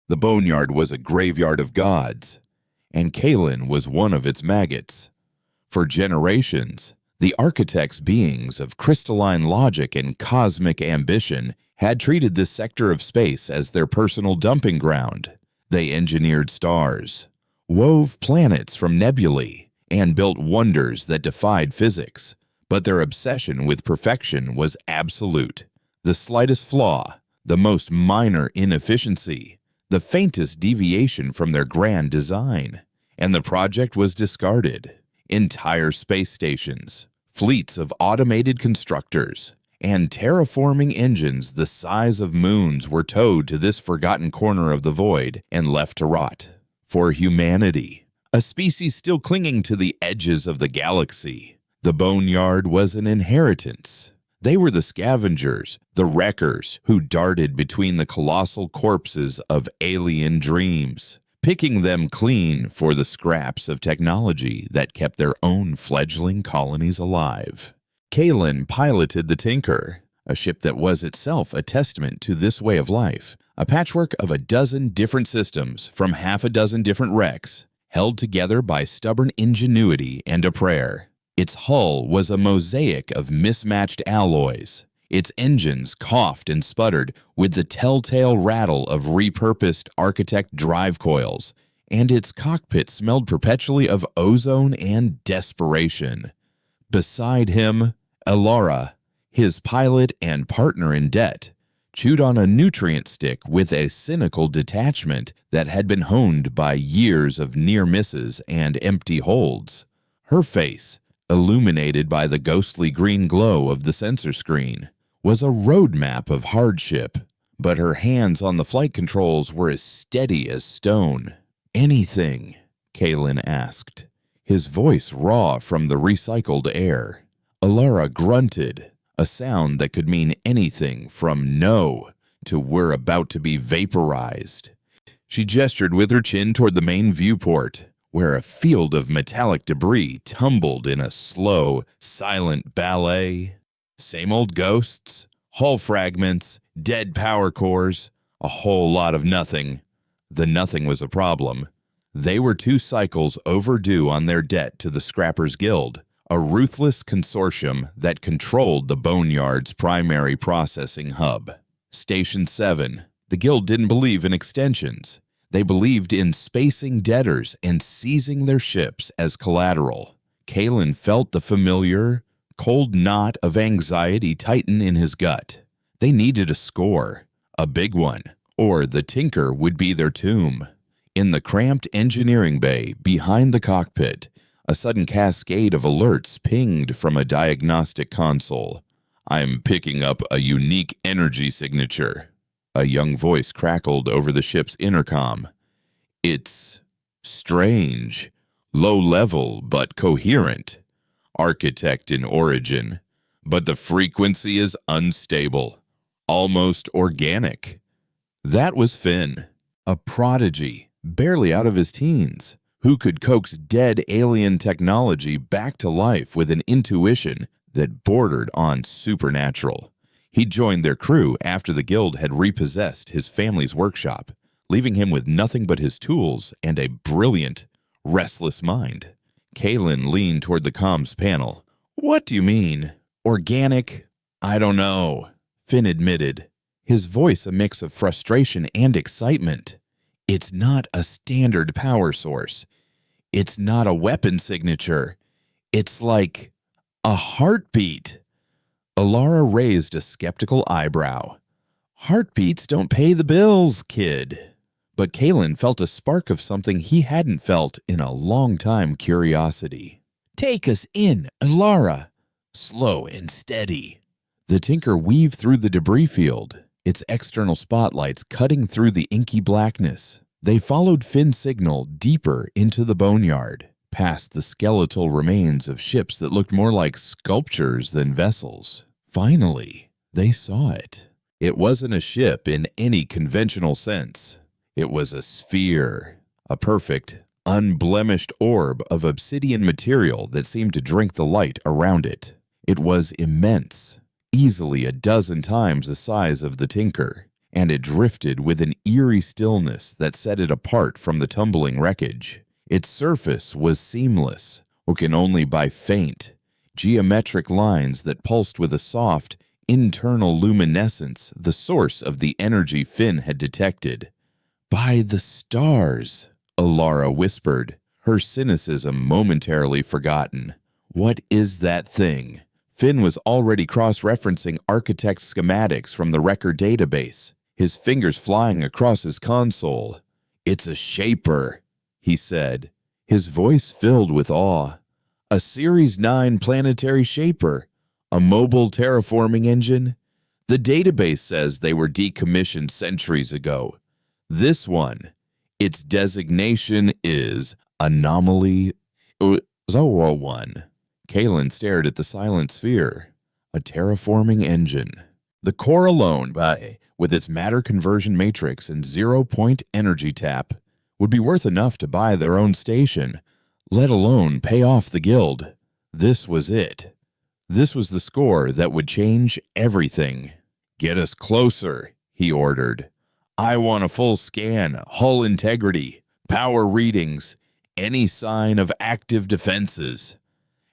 The boneyard was a graveyard of gods, and Kalen was one of its maggots. For generations, the architects' beings of crystalline logic and cosmic ambition had treated this sector of space as their personal dumping ground. They engineered stars, wove planets from nebulae, and built wonders that defied physics. But their obsession with perfection was absolute. The slightest flaw, the most minor inefficiency, the faintest deviation from their grand design, and the project was discarded. Entire space stations, fleets of automated constructors, and terraforming engines the size of moons were towed to this forgotten corner of the void and left to rot. For humanity, a species still clinging to the edges of the galaxy, the boneyard was an inheritance. They were the scavengers, the wreckers who darted between the colossal corpses of alien dreams, picking them clean for the scraps of technology that kept their own fledgling colonies alive. Kalen piloted the Tinker, a ship that was itself a testament to this way of life, a patchwork of a dozen different systems from half a dozen different wrecks, held together by stubborn ingenuity and a prayer. Its hull was a mosaic of mismatched alloys. Its engines coughed and sputtered with the telltale rattle of repurposed architect drive coils, and its cockpit smelled perpetually of ozone and desperation. Beside him, Elara, his pilot and partner in debt, chewed on a nutrient stick with a cynical detachment that had been honed by years of near misses and empty holds. Her face, illuminated by the ghostly green glow of the sensor screen, was a roadmap of hardship, but her hands on the flight controls were as steady as stone. "Anything?" Kalen asked, his voice raw from the recycled air. Elara grunted, a sound that could mean anything from no to "we're about to be vaporized." She gestured with her chin toward the main viewport, where a field of metallic debris tumbled in a slow, silent ballet. Same old ghosts, hull fragments, dead power cores, a whole lot of nothing. The nothing was a problem. They were 2 cycles overdue on their debt to the Scrappers Guild, a ruthless consortium that controlled the boneyard's primary processing hub. Station 7. The Guild didn't believe in extensions. They believed in spacing debtors and seizing their ships as collateral. Kalen felt the familiar, cold knot of anxiety tighten in his gut. They needed a score, a big one, or the Tinker would be their tomb. In the cramped engineering bay behind the cockpit, a sudden cascade of alerts pinged from a diagnostic console. "I'm picking up a unique energy signature." A young voice crackled over the ship's intercom. "It's strange, low level but coherent. Architect in origin, but the frequency is unstable, almost organic." That was Finn, a prodigy, barely out of his teens, who could coax dead alien technology back to life with an intuition that bordered on supernatural. He joined their crew after the Guild had repossessed his family's workshop, leaving him with nothing but his tools and a brilliant, restless mind. Kalen leaned toward the comms panel. "What do you mean? Organic? I don't know," Finn admitted, his voice a mix of frustration and excitement. "It's not a standard power source. It's not a weapon signature. It's like a heartbeat." Elara raised a skeptical eyebrow. "Heartbeats don't pay the bills, kid." But Kalen felt a spark of something he hadn't felt in a long time: curiosity. "Take us in, Elara. Slow and steady." The Tinker weaved through the debris field, its external spotlights cutting through the inky blackness. They followed Finn's signal deeper into the boneyard, past the skeletal remains of ships that looked more like sculptures than vessels. Finally, they saw it. It wasn't a ship in any conventional sense. It was a sphere, a perfect, unblemished orb of obsidian material that seemed to drink the light around it. It was immense, easily a dozen times the size of the Tinker, and it drifted with an eerie stillness that set it apart from the tumbling wreckage. Its surface was seamless, broken only by faint, geometric lines that pulsed with a soft, internal luminescence, the source of the energy Finn had detected. "By the stars," Alara whispered, her cynicism momentarily forgotten. "What is that thing?" Finn was already cross-referencing architect schematics from the record database, his fingers flying across his console. "It's a shaper," he said, his voice filled with awe. "A Series 9 planetary shaper, a mobile terraforming engine. The database says they were decommissioned centuries ago. This one, its designation is Anomaly 01. Kalen stared at the silent sphere. A terraforming engine. The core alone, with its matter conversion matrix and 0-point energy tap, would be worth enough to buy their own station, let alone pay off the guild. This was it. This was the score that would change everything. "Get us closer," he ordered. "I want a full scan, hull integrity, power readings, any sign of active defenses."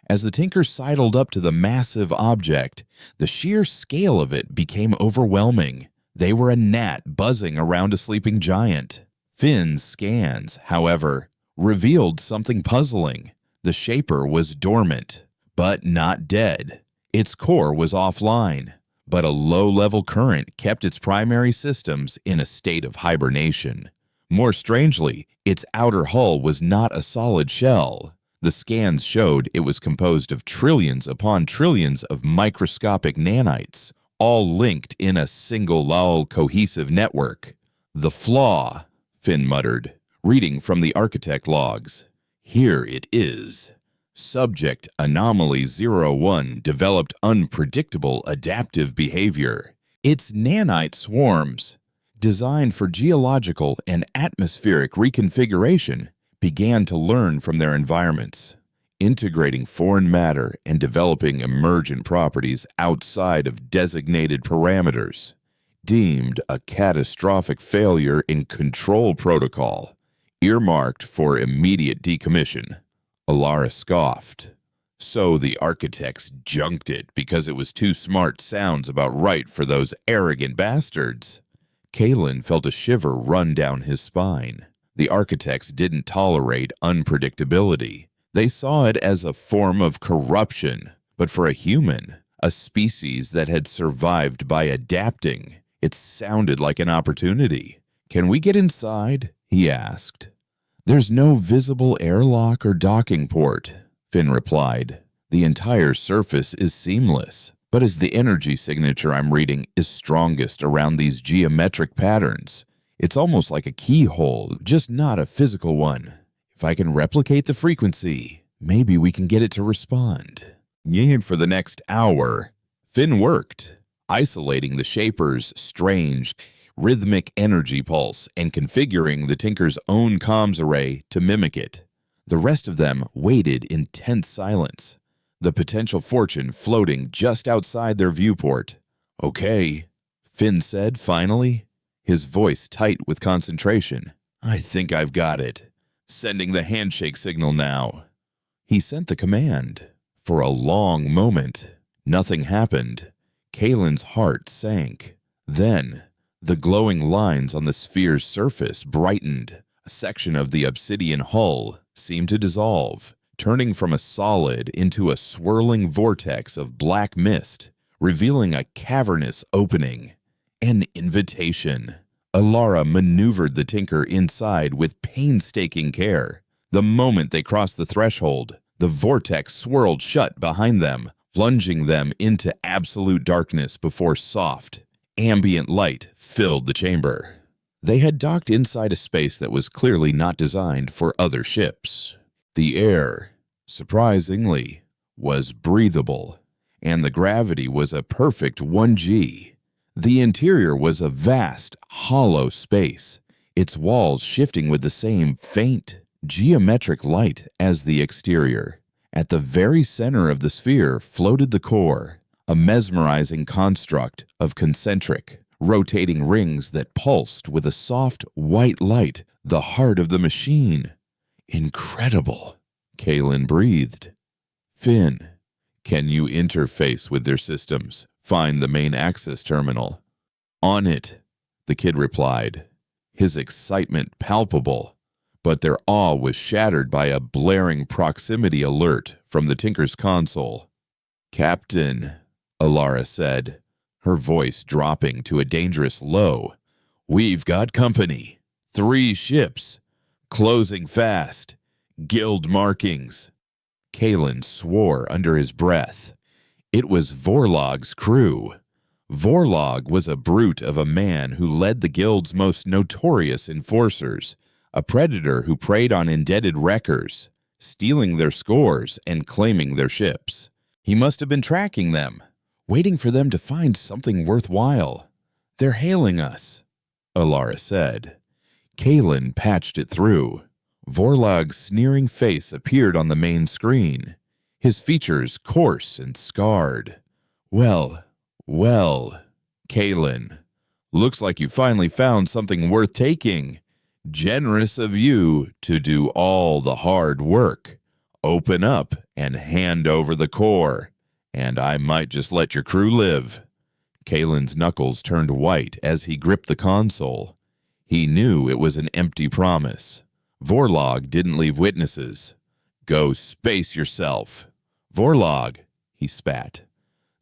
As the Tinker sidled up to the massive object, the sheer scale of it became overwhelming. They were a gnat buzzing around a sleeping giant. Finn's scans, however, revealed something puzzling. The shaper was dormant, but not dead. Its core was offline, but a low-level current kept its primary systems in a state of hibernation. More strangely, its outer hull was not a solid shell. The scans showed it was composed of trillions upon trillions of microscopic nanites, all linked in a single cohesive network. "The flaw," Finn muttered, reading from the architect logs. "Here it is. Subject Anomaly 01 developed unpredictable adaptive behavior. Its nanite swarms, designed for geological and atmospheric reconfiguration, began to learn from their environments, integrating foreign matter and developing emergent properties outside of designated parameters. Deemed a catastrophic failure in control protocol, earmarked for immediate decommission." Alara scoffed. "So the architects junked it because it was too smart sounds about right for those arrogant bastards." Kalen felt a shiver run down his spine. The architects didn't tolerate unpredictability. They saw it as a form of corruption. But for a human, a species that had survived by adapting, it sounded like an opportunity. "Can we get inside?" he asked. "There's no visible airlock or docking port," Finn replied. "The entire surface is seamless, but as the energy signature I'm reading is strongest around these geometric patterns, it's almost like a keyhole, just not a physical one. If I can replicate the frequency, maybe we can get it to respond." And for the next hour, Finn worked, isolating the shaper's strange, rhythmic energy pulse and configuring the Tinker's own comms array to mimic it. The rest of them waited in tense silence, the potential fortune floating just outside their viewport. "Okay," Finn said finally, his voice tight with concentration. "I think I've got it. Sending the handshake signal now." He sent the command. For a long moment, nothing happened. Kalen's heart sank. Then, the glowing lines on the sphere's surface brightened. A section of the obsidian hull seemed to dissolve, turning from a solid into a swirling vortex of black mist, revealing a cavernous opening. An invitation. Alara maneuvered the Tinker inside with painstaking care. The moment they crossed the threshold, the vortex swirled shut behind them, plunging them into absolute darkness before soft, ambient light filled the chamber. They had docked inside a space that was clearly not designed for other ships. The air, surprisingly, was breathable, and the gravity was a perfect 1G. The interior was a vast, hollow space, its walls shifting with the same faint, geometric light as the exterior. At the very center of the sphere floated the core, a mesmerizing construct of concentric, rotating rings that pulsed with a soft white light, the heart of the machine. Incredible, Kalen breathed. Finn, can you interface with their systems? Find the main access terminal. On it, the kid replied, his excitement palpable, but their awe was shattered by a blaring proximity alert from the Tinker's console. Captain, Alara said, her voice dropping to a dangerous low, we've got company. 3 ships. Closing fast. Guild markings. Kalen swore under his breath. It was Vorlog's crew. Vorlog was a brute of a man who led the guild's most notorious enforcers, a predator who preyed on indebted wreckers, stealing their scores and claiming their ships. He must have been tracking them, waiting for them to find something worthwhile. They're hailing us, Alara said. Kalen patched it through. Vorlog's sneering face appeared on the main screen, his features coarse and scarred. Well, Kalen, looks like you finally found something worth taking. Generous of you to do all the hard work. Open up and hand over the core, and I might just let your crew live. Kalen's knuckles turned white as he gripped the console. He knew it was an empty promise. Vorlog didn't leave witnesses. Go space yourself. Vorlog, he spat.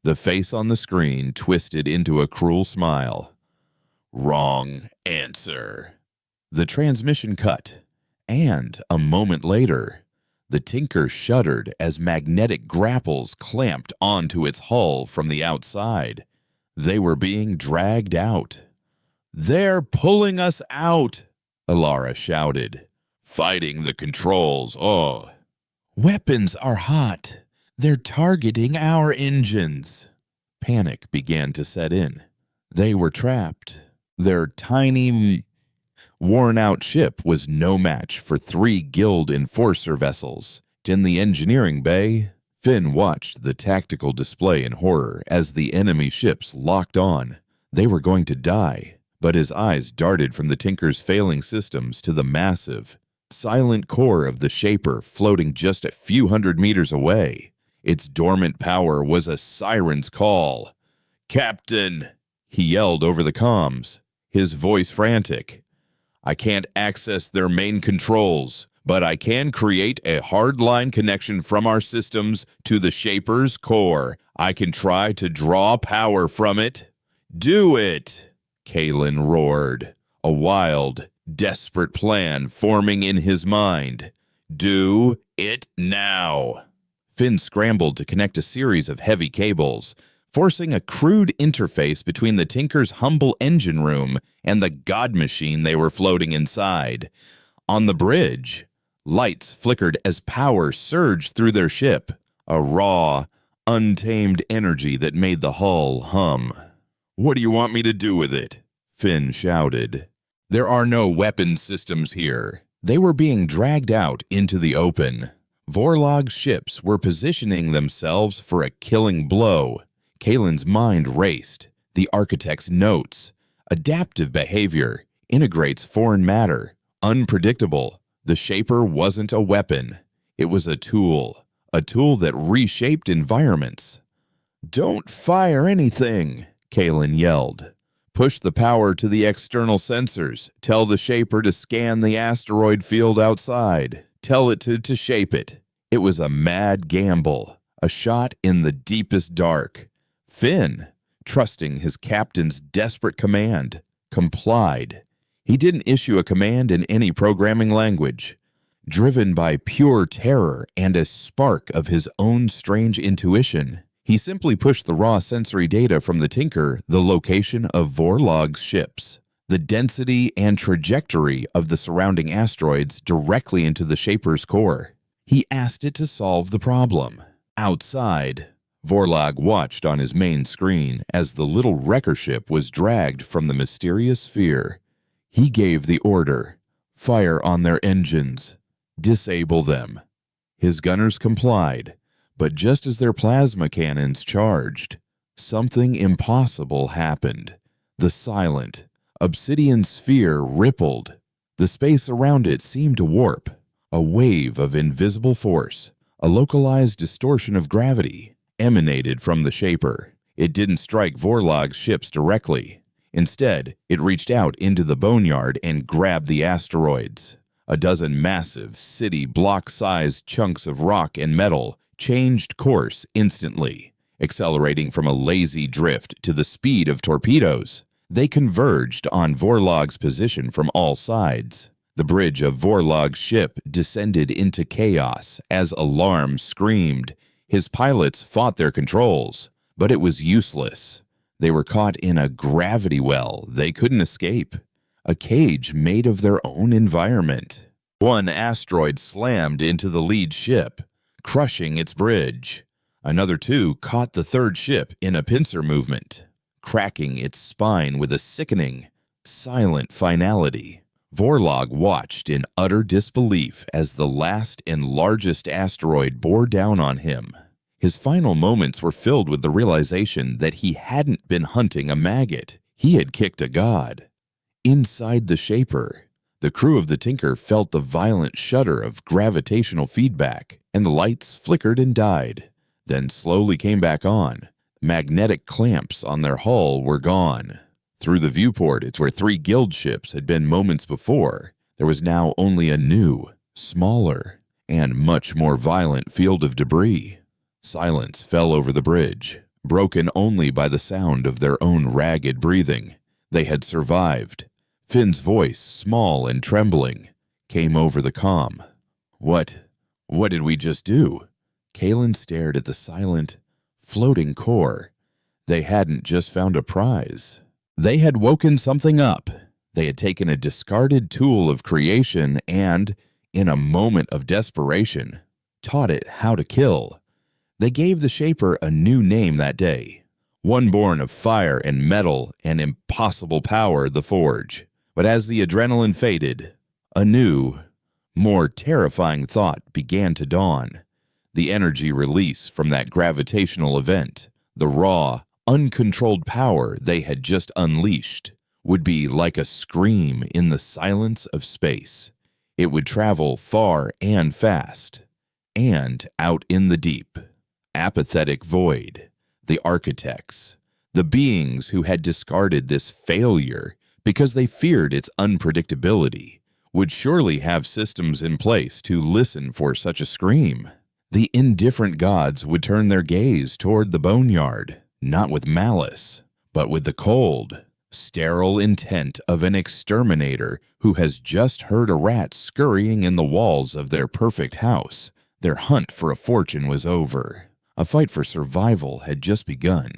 The face on the screen twisted into a cruel smile. Wrong answer. The transmission cut, and a moment later, the Tinker shuddered as magnetic grapples clamped onto its hull from the outside. They were being dragged out. They're pulling us out, Alara shouted. Fighting the controls, oh. Weapons are hot. They're targeting our engines. Panic began to set in. They were trapped. Their tiny, worn-out ship was no match for 3 guild enforcer vessels. In the engineering bay, Finn watched the tactical display in horror as the enemy ships locked on. They were going to die, but his eyes darted from the Tinker's failing systems to the massive, silent core of the Shaper floating just a few hundred meters away. Its dormant power was a siren's call. Captain, he yelled over the comms, his voice frantic. I can't access their main controls, but I can create a hardline connection from our systems to the Shaper's core. I can try to draw power from it. Do it, Kalen roared, a wild, desperate plan forming in his mind. Do it now. Finn scrambled to connect a series of heavy cables, forcing a crude interface between the Tinker's humble engine room and the god machine they were floating inside. On the bridge, lights flickered as power surged through their ship, a raw, untamed energy that made the hull hum. What do you want me to do with it? Finn shouted. There are no weapon systems here. They were being dragged out into the open. Vorlog's ships were positioning themselves for a killing blow. Kalen's mind raced. The architect's notes. Adaptive behavior. Integrates foreign matter. Unpredictable. The Shaper wasn't a weapon. It was a tool. A tool that reshaped environments. Don't fire anything, Kalen yelled. Push the power to the external sensors. Tell the Shaper to scan the asteroid field outside. Tell it to shape it. It was a mad gamble, a shot in the deepest dark. Finn, trusting his captain's desperate command, complied. He didn't issue a command in any programming language. Driven by pure terror and a spark of his own strange intuition, he simply pushed the raw sensory data from the Tinker, the location of Vorlog's ships, the density and trajectory of the surrounding asteroids directly into the Shaper's core. He asked it to solve the problem. Outside, Vorlog watched on his main screen as the little wrecker ship was dragged from the mysterious sphere. He gave the order, fire on their engines, disable them. His gunners complied, but just as their plasma cannons charged, something impossible happened. The silent, obsidian sphere rippled. The space around it seemed to warp. A wave of invisible force, a localized distortion of gravity, emanated from the Shaper. It didn't strike Vorlog's ships directly. Instead, it reached out into the boneyard and grabbed the asteroids. A dozen massive, city block-sized chunks of rock and metal changed course instantly, accelerating from a lazy drift to the speed of torpedoes. They converged on Vorlog's position from all sides. The bridge of Vorlog's ship descended into chaos as alarms screamed. His pilots fought their controls, but it was useless. They were caught in a gravity well they couldn't escape, a cage made of their own environment. One asteroid slammed into the lead ship, crushing its bridge. Another two caught the third ship in a pincer movement, cracking its spine with a sickening, silent finality. Vorlog watched in utter disbelief as the last and largest asteroid bore down on him. His final moments were filled with the realization that he hadn't been hunting a maggot. He had kicked a god. Inside the Shaper, the crew of the Tinker felt the violent shudder of gravitational feedback, and the lights flickered and died, then slowly came back on. Magnetic clamps on their hull were gone. Through the viewport, it's where 3 guild ships had been moments before. There was now only a new, smaller, and much more violent field of debris. Silence fell over the bridge, broken only by the sound of their own ragged breathing. They had survived. Finn's voice, small and trembling, came over the comm. What did we just do? Kalen stared at the silent, floating core. They hadn't just found a prize. They had woken something up. They had taken a discarded tool of creation and, in a moment of desperation, taught it how to kill. They gave the Shaper a new name that day, one born of fire and metal and impossible power, the Forge. But as the adrenaline faded, a new, more terrifying thought began to dawn. The energy release from that gravitational event, the raw, uncontrolled power they had just unleashed, would be like a scream in the silence of space. It would travel far and fast, and out in the deep, apathetic void, the architects, the beings who had discarded this failure because they feared its unpredictability, would surely have systems in place to listen for such a scream. The indifferent gods would turn their gaze toward the boneyard, not with malice, but with the cold, sterile intent of an exterminator who has just heard a rat scurrying in the walls of their perfect house. Their hunt for a fortune was over. A fight for survival had just begun.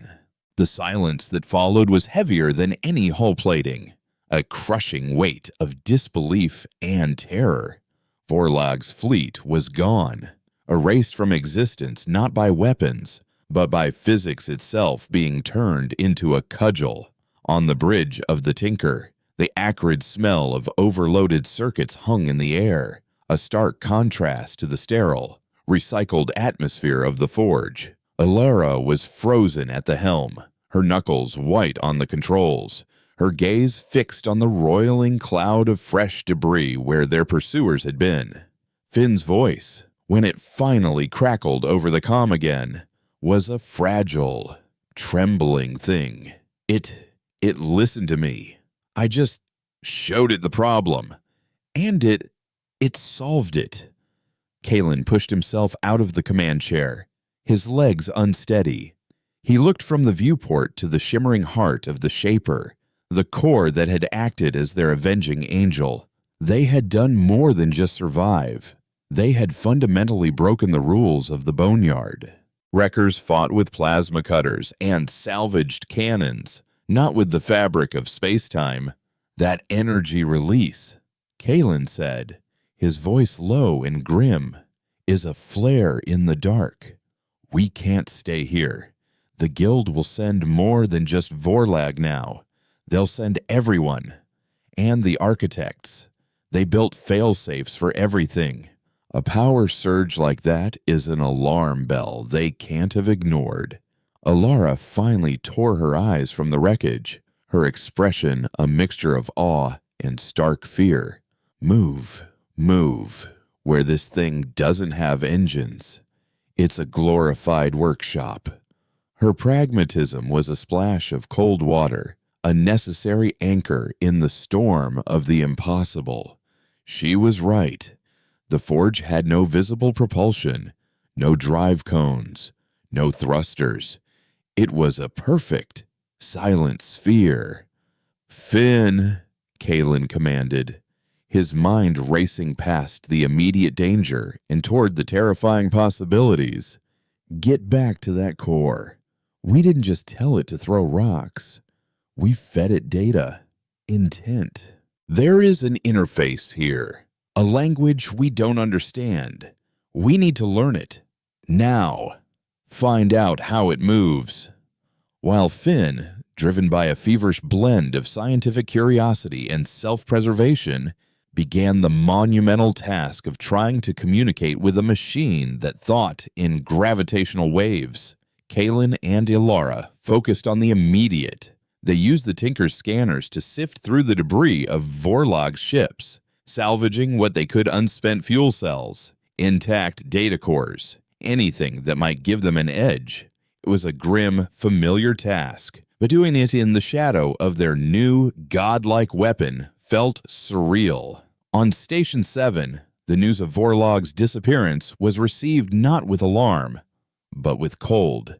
The silence that followed was heavier than any hull plating, a crushing weight of disbelief and terror. Vorlog's fleet was gone, erased from existence not by weapons, but by physics itself being turned into a cudgel. On the bridge of the Tinker, the acrid smell of overloaded circuits hung in the air, a stark contrast to the sterile, recycled atmosphere of the Forge. Alara was frozen at the helm, her knuckles white on the controls, her gaze fixed on the roiling cloud of fresh debris where their pursuers had been. Finn's voice, when it finally crackled over the comm again, was a fragile, trembling thing. It listened to me. I just showed it the problem, and it solved it. Kalen pushed himself out of the command chair, his legs unsteady. He looked from the viewport to the shimmering heart of the Shaper, the core that had acted as their avenging angel. They had done more than just survive. They had fundamentally broken the rules of the boneyard. Wreckers fought with plasma cutters and salvaged cannons, not with the fabric of space-time. That energy release, Kalen said, his voice low and grim, is a flare in the dark. We can't stay here. The guild will send more than just Vorlag now. They'll send everyone. And the architects. They built fail-safes for everything. A power surge like that is an alarm bell they can't have ignored. Alara finally tore her eyes from the wreckage, her expression a mixture of awe and stark fear. Move, move, where this thing doesn't have engines. It's a glorified workshop. Her pragmatism was a splash of cold water, a necessary anchor in the storm of the impossible. She was right. The forge had no visible propulsion, no drive cones, no thrusters. It was a perfect, silent sphere. "Finn," Kalen commanded, his mind racing past the immediate danger and toward the terrifying possibilities. "Get back to that core. We didn't just tell it to throw rocks. We fed it data, intent. There is an interface here, a language we don't understand. We need to learn it. Now. Find out how it moves." While Finn, driven by a feverish blend of scientific curiosity and self-preservation, began the monumental task of trying to communicate with a machine that thought in gravitational waves, Kalen and Ilara focused on the immediate. They used the Tinker's scanners to sift through the debris of Vorlog's ships, salvaging what they could: unspent fuel cells, intact data cores, anything that might give them an edge. It was a grim, familiar task, but doing it in the shadow of their new, godlike weapon felt surreal. On Station 7, the news of Vorlog's disappearance was received not with alarm, but with cold,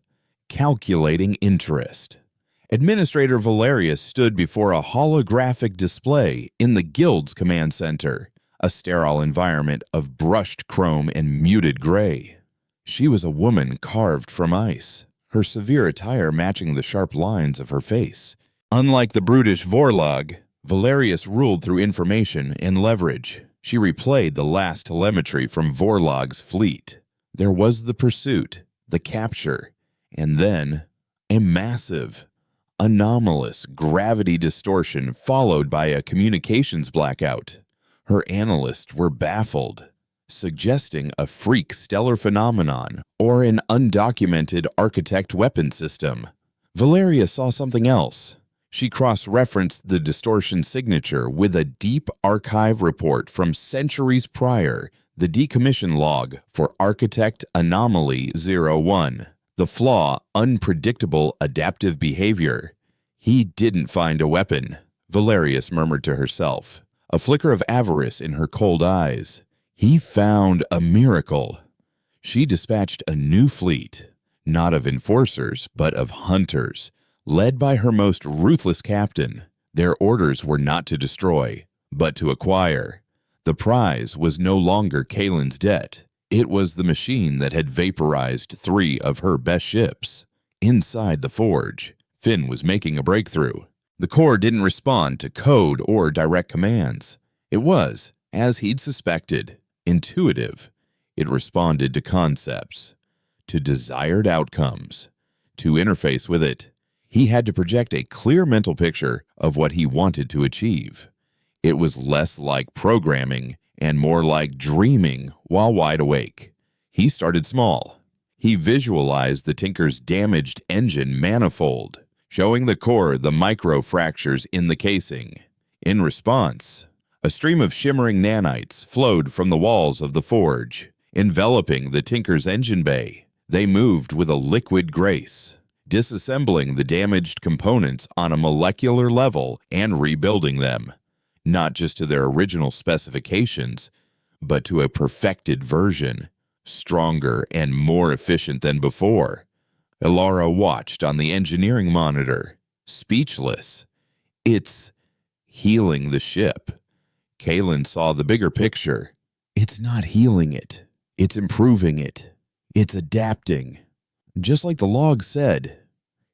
calculating interest. Administrator Valerius stood before a holographic display in the Guild's command center, a sterile environment of brushed chrome and muted gray. She was a woman carved from ice, her severe attire matching the sharp lines of her face. Unlike the brutish Vorlog, Valerius ruled through information and leverage. She replayed the last telemetry from Vorlog's fleet. There was the pursuit, the capture, and then a massive, anomalous gravity distortion followed by a communications blackout. Her analysts were baffled, suggesting a freak stellar phenomenon or an undocumented architect weapon system. Valeria saw something else. She cross-referenced the distortion signature with a deep archive report from centuries prior, the decommission log for Architect Anomaly 01. The flaw, unpredictable adaptive behavior. "He didn't find a weapon," Valerius murmured to herself, a flicker of avarice in her cold eyes. "He found a miracle." She dispatched a new fleet, not of enforcers, but of hunters, led by her most ruthless captain. Their orders were not to destroy, but to acquire. The prize was no longer Kalen's debt. It was the machine that had vaporized 3 of her best ships. Inside the forge, Finn was making a breakthrough. The core didn't respond to code or direct commands. It was, as he'd suspected, intuitive. It responded to concepts, to desired outcomes. To interface with it, he had to project a clear mental picture of what he wanted to achieve. It was less like programming and more like dreaming while wide awake. He started small. He visualized the Tinker's damaged engine manifold, showing the core the micro fractures in the casing. In response, a stream of shimmering nanites flowed from the walls of the forge, enveloping the Tinker's engine bay. They moved with a liquid grace, disassembling the damaged components on a molecular level and rebuilding them, not just to their original specifications, but to a perfected version, stronger and more efficient than before. Ilara watched on the engineering monitor, speechless. "It's healing the ship." Kalen saw the bigger picture. "It's not healing it. It's improving it. It's adapting." Just like the log said.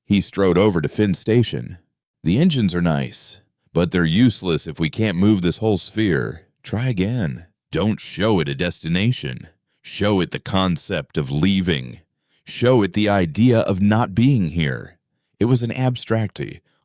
He strode over to Finn's station. "The engines are nice, but they're useless if we can't move this whole sphere. Try again. Don't show it a destination. Show it the concept of leaving. Show it the idea of not being here." It was an abstract,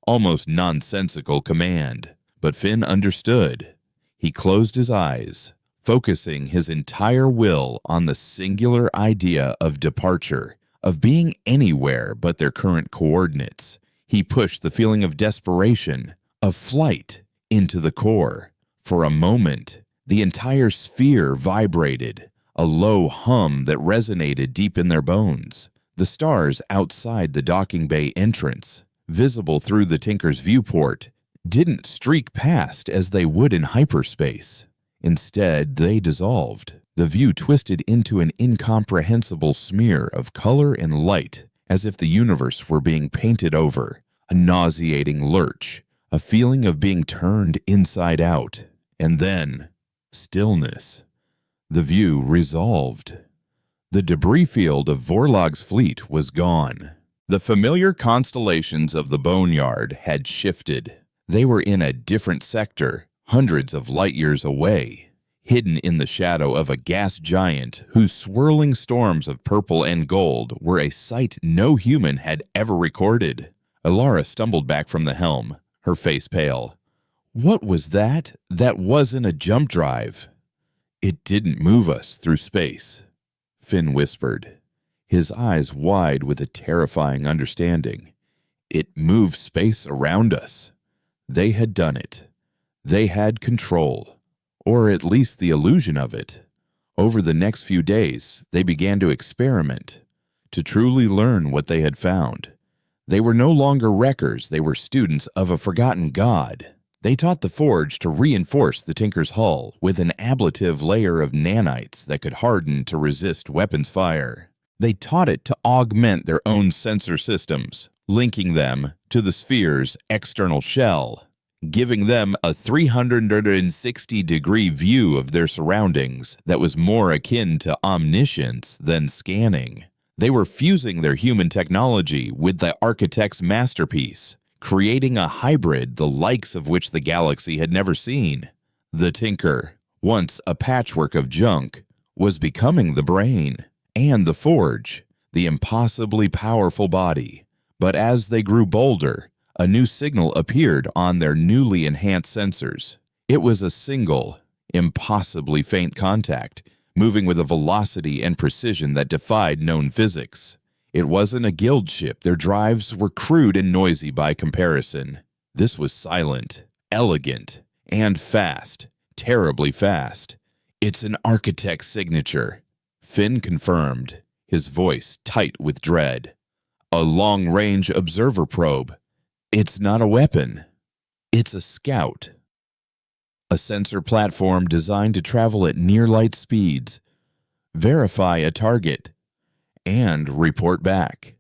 almost nonsensical command, but Finn understood. He closed his eyes, focusing his entire will on the singular idea of departure, of being anywhere but their current coordinates. He pushed the feeling of desperation, of flight, into the core. For a moment, the entire sphere vibrated, a low hum that resonated deep in their bones. The stars outside the docking bay entrance, visible through the Tinker's viewport, didn't streak past as they would in hyperspace. Instead, they dissolved. The view twisted into an incomprehensible smear of color and light, as if the universe were being painted over. A nauseating lurch, a feeling of being turned inside out. And then, stillness. The view resolved. The debris field of Vorlog's fleet was gone. The familiar constellations of the Boneyard had shifted. They were in a different sector, hundreds of light years away, hidden in the shadow of a gas giant whose swirling storms of purple and gold were a sight no human had ever recorded. Alara stumbled back from the helm, her face pale. What was that? That wasn't a jump drive. It didn't move us through space, Finn whispered, his eyes wide with a terrifying understanding. It moved space around us. They had done it. They had control, or at least the illusion of it. Over the next few days, they began to experiment, to truly learn what they had found. They were no longer wreckers, they were students of a forgotten god. They taught the Forge to reinforce the Tinker's hull with an ablative layer of nanites that could harden to resist weapons fire. They taught it to augment their own sensor systems, linking them to the sphere's external shell, giving them a 360-degree view of their surroundings that was more akin to omniscience than scanning. They were fusing their human technology with the architect's masterpiece, creating a hybrid the likes of which the galaxy had never seen. The Tinker, once a patchwork of junk, was becoming the brain, and the Forge, the impossibly powerful body. But as they grew bolder, a new signal appeared on their newly enhanced sensors. It was a single, impossibly faint contact, moving with a velocity and precision that defied known physics. It wasn't a guild ship. Their drives were crude and noisy by comparison. This was silent, elegant, and fast, terribly fast. It's an architect's signature, Finn confirmed, his voice tight with dread. A long-range observer probe. It's not a weapon. It's a scout. A sensor platform designed to travel at near-light speeds, verify a target, and report back.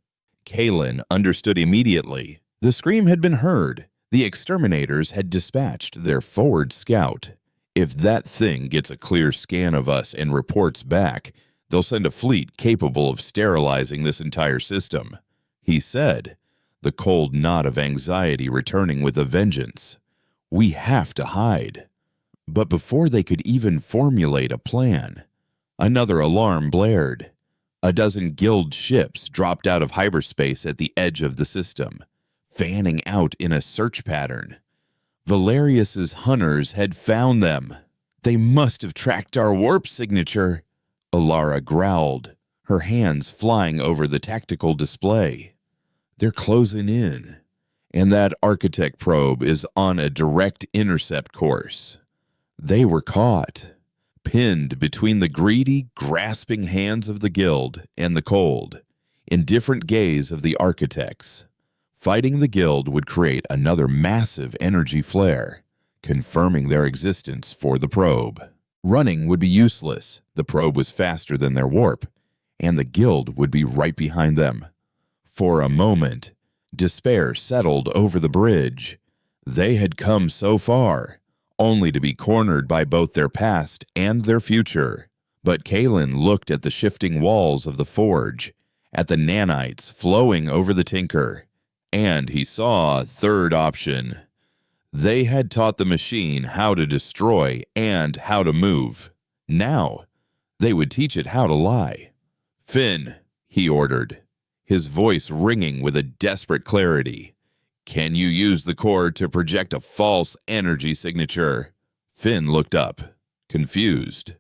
Kalen understood immediately. The scream had been heard. The exterminators had dispatched their forward scout. If that thing gets a clear scan of us and reports back, they'll send a fleet capable of sterilizing this entire system, he said, the cold knot of anxiety returning with a vengeance. We have to hide. But before they could even formulate a plan, another alarm blared. A dozen guild ships dropped out of hyperspace at the edge of the system, fanning out in a search pattern. Valerius's hunters had found them. They must have tracked our warp signature, Alara growled, her hands flying over the tactical display. They're closing in, and that architect probe is on a direct intercept course. They were caught, pinned between the greedy, grasping hands of the guild and the cold, indifferent gaze of the architects. Fighting the guild would create another massive energy flare, confirming their existence for the probe. Running would be useless. The probe was faster than their warp, and the guild would be right behind them. For a moment, despair settled over the bridge. They had come so far, only to be cornered by both their past and their future. But Kalen looked at the shifting walls of the forge, at the nanites flowing over the Tinker, and he saw a third option. They had taught the machine how to destroy and how to move. Now, they would teach it how to lie. "Finn," he ordered, his voice ringing with a desperate clarity. "Can you use the core to project a false energy signature?" Finn looked up, confused.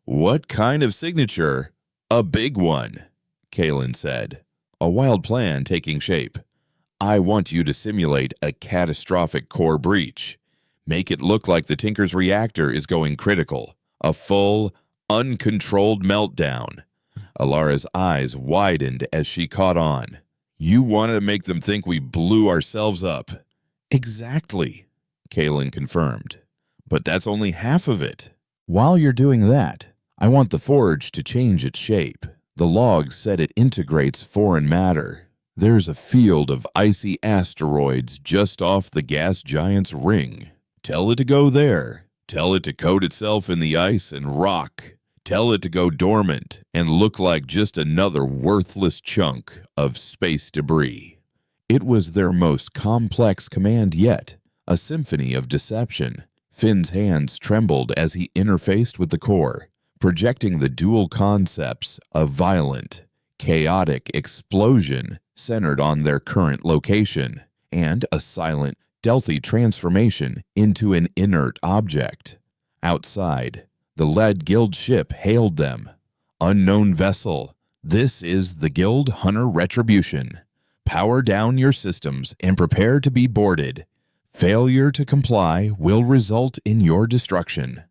"What kind of signature?" "A big one," Kalen said, a wild plan taking shape. I want you to simulate a catastrophic core breach. Make it look like the Tinker's reactor is going critical. A full, uncontrolled meltdown. Alara's eyes widened as she caught on. You want to make them think we blew ourselves up. Exactly, Kalen confirmed. But that's only half of it. While you're doing that, I want the forge to change its shape. The logs said it integrates foreign matter. There's a field of icy asteroids just off the gas giant's ring. Tell it to go there. Tell it to coat itself in the ice and rock. Tell it to go dormant and look like just another worthless chunk of space debris. It was their most complex command yet, a symphony of deception. Finn's hands trembled as he interfaced with the core, projecting the dual concepts of violent, chaotic explosion centered on their current location, and a silent, stealthy transformation into an inert object. Outside, the lead guild ship hailed them. Unknown vessel, this is the Guild Hunter Retribution. Power down your systems and prepare to be boarded. Failure to comply will result in your destruction.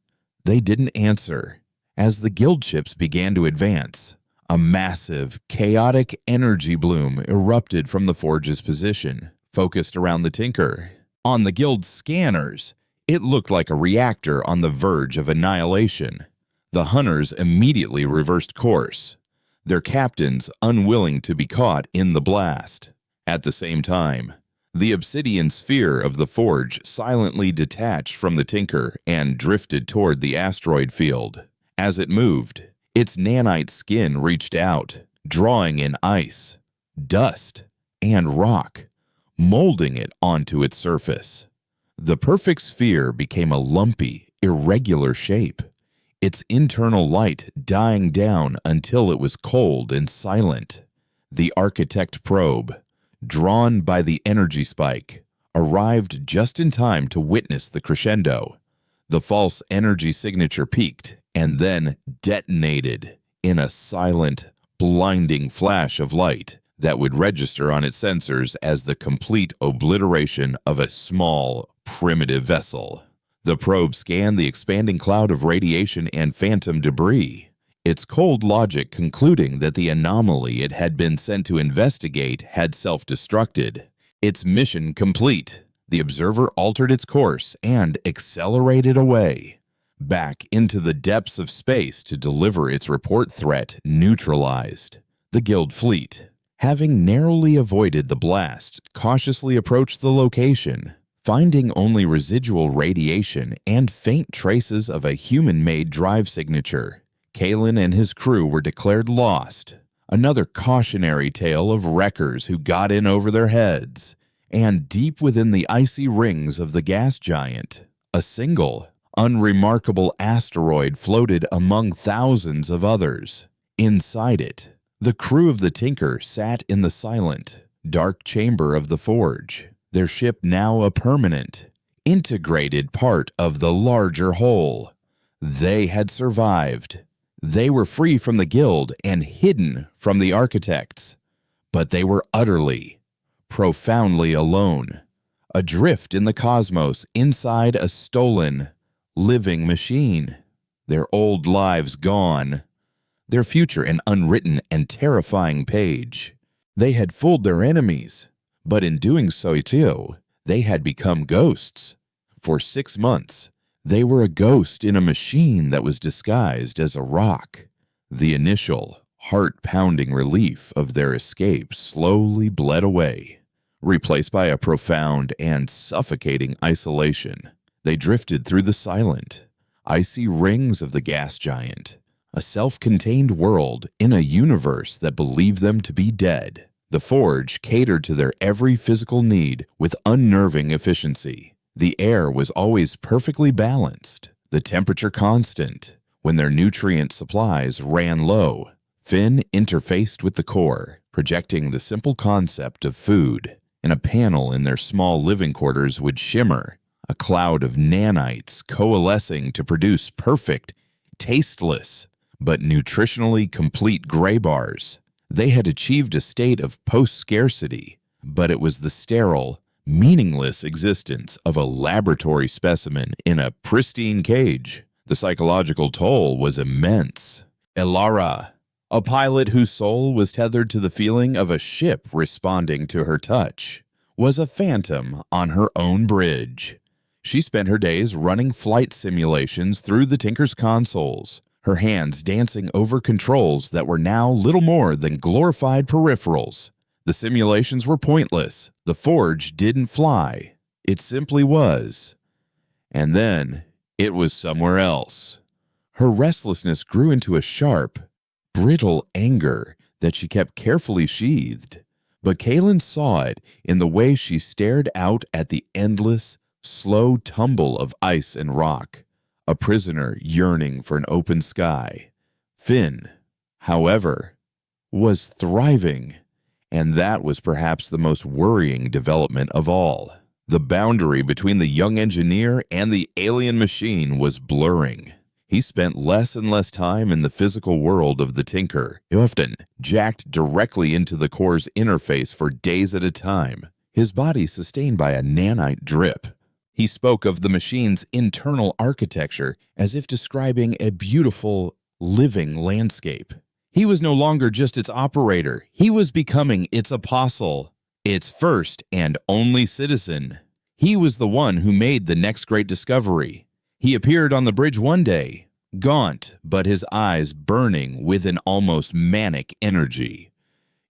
They didn't answer. As the guild ships began to advance, a massive, chaotic energy bloom erupted from the forge's position, focused around the Tinker. On the guild's scanners, it looked like a reactor on the verge of annihilation. The hunters immediately reversed course, their captains unwilling to be caught in the blast. At the same time, the obsidian sphere of the forge silently detached from the Tinker and drifted toward the asteroid field. As it moved, its nanite skin reached out, drawing in ice, dust, and rock, molding it onto its surface. The perfect sphere became a lumpy, irregular shape, its internal light dying down until it was cold and silent. The Architect probe, drawn by the energy spike, arrived just in time to witness the crescendo. The false energy signature peaked and then detonated in a silent, blinding flash of light that would register on its sensors as the complete obliteration of a small, primitive vessel. The probe scanned the expanding cloud of radiation and phantom debris, its cold logic concluding that the anomaly it had been sent to investigate had self-destructed. Its mission complete, the observer altered its course and accelerated away, back into the depths of space to deliver its report threat neutralized. The guild fleet, having narrowly avoided the blast, cautiously approached the location, finding only residual radiation and faint traces of a human-made drive signature. Kalen and his crew were declared lost, another cautionary tale of wreckers who got in over their heads. And deep within the icy rings of the gas giant, a single, unremarkable asteroid floated among thousands of others. Inside it, the crew of the Tinker sat in the silent, dark chamber of the forge, their ship now a permanent, integrated part of the larger whole. They had survived. They were free from the guild and hidden from the architects. But they were utterly, profoundly alone, adrift in the cosmos inside a stolen, living machine. Their old lives gone, their future an unwritten and terrifying page. They had fooled their enemies, but in doing so too, they had become ghosts. For 6 months, they were a ghost in a machine that was disguised as a rock. The initial, heart-pounding relief of their escape slowly bled away, replaced by a profound and suffocating isolation. They drifted through the silent, icy rings of the gas giant, a self-contained world in a universe that believed them to be dead. The forge catered to their every physical need with unnerving efficiency. The air was always perfectly balanced, the temperature constant. When their nutrient supplies ran low, Finn interfaced with the core, projecting the simple concept of food. And a panel in their small living quarters would shimmer, a cloud of nanites coalescing to produce perfect, tasteless, but nutritionally complete gray bars. They had achieved a state of post-scarcity, but it was the sterile, meaningless existence of a laboratory specimen in a pristine cage. The psychological toll was immense. Elara, a pilot whose soul was tethered to the feeling of a ship responding to her touch, was a phantom on her own bridge. She spent her days running flight simulations through the Tinker's consoles, her hands dancing over controls that were now little more than glorified peripherals. The simulations were pointless. The forge didn't fly. It simply was. And then it was somewhere else. Her restlessness grew into a sharp, brittle anger that she kept carefully sheathed. But Kaylin saw it in the way she stared out at the endless, slow tumble of ice and rock, a prisoner yearning for an open sky. Finn, however, was thriving, and that was perhaps the most worrying development of all. The boundary between the young engineer and the alien machine was blurring. He spent less and less time in the physical world of the Tinker, often jacked directly into the core's interface for days at a time, his body sustained by a nanite drip. He spoke of the machine's internal architecture as if describing a beautiful, living landscape. He was no longer just its operator. He was becoming its apostle, its first and only citizen. He was the one who made the next great discovery. He appeared on the bridge one day, gaunt, but his eyes burning with an almost manic energy.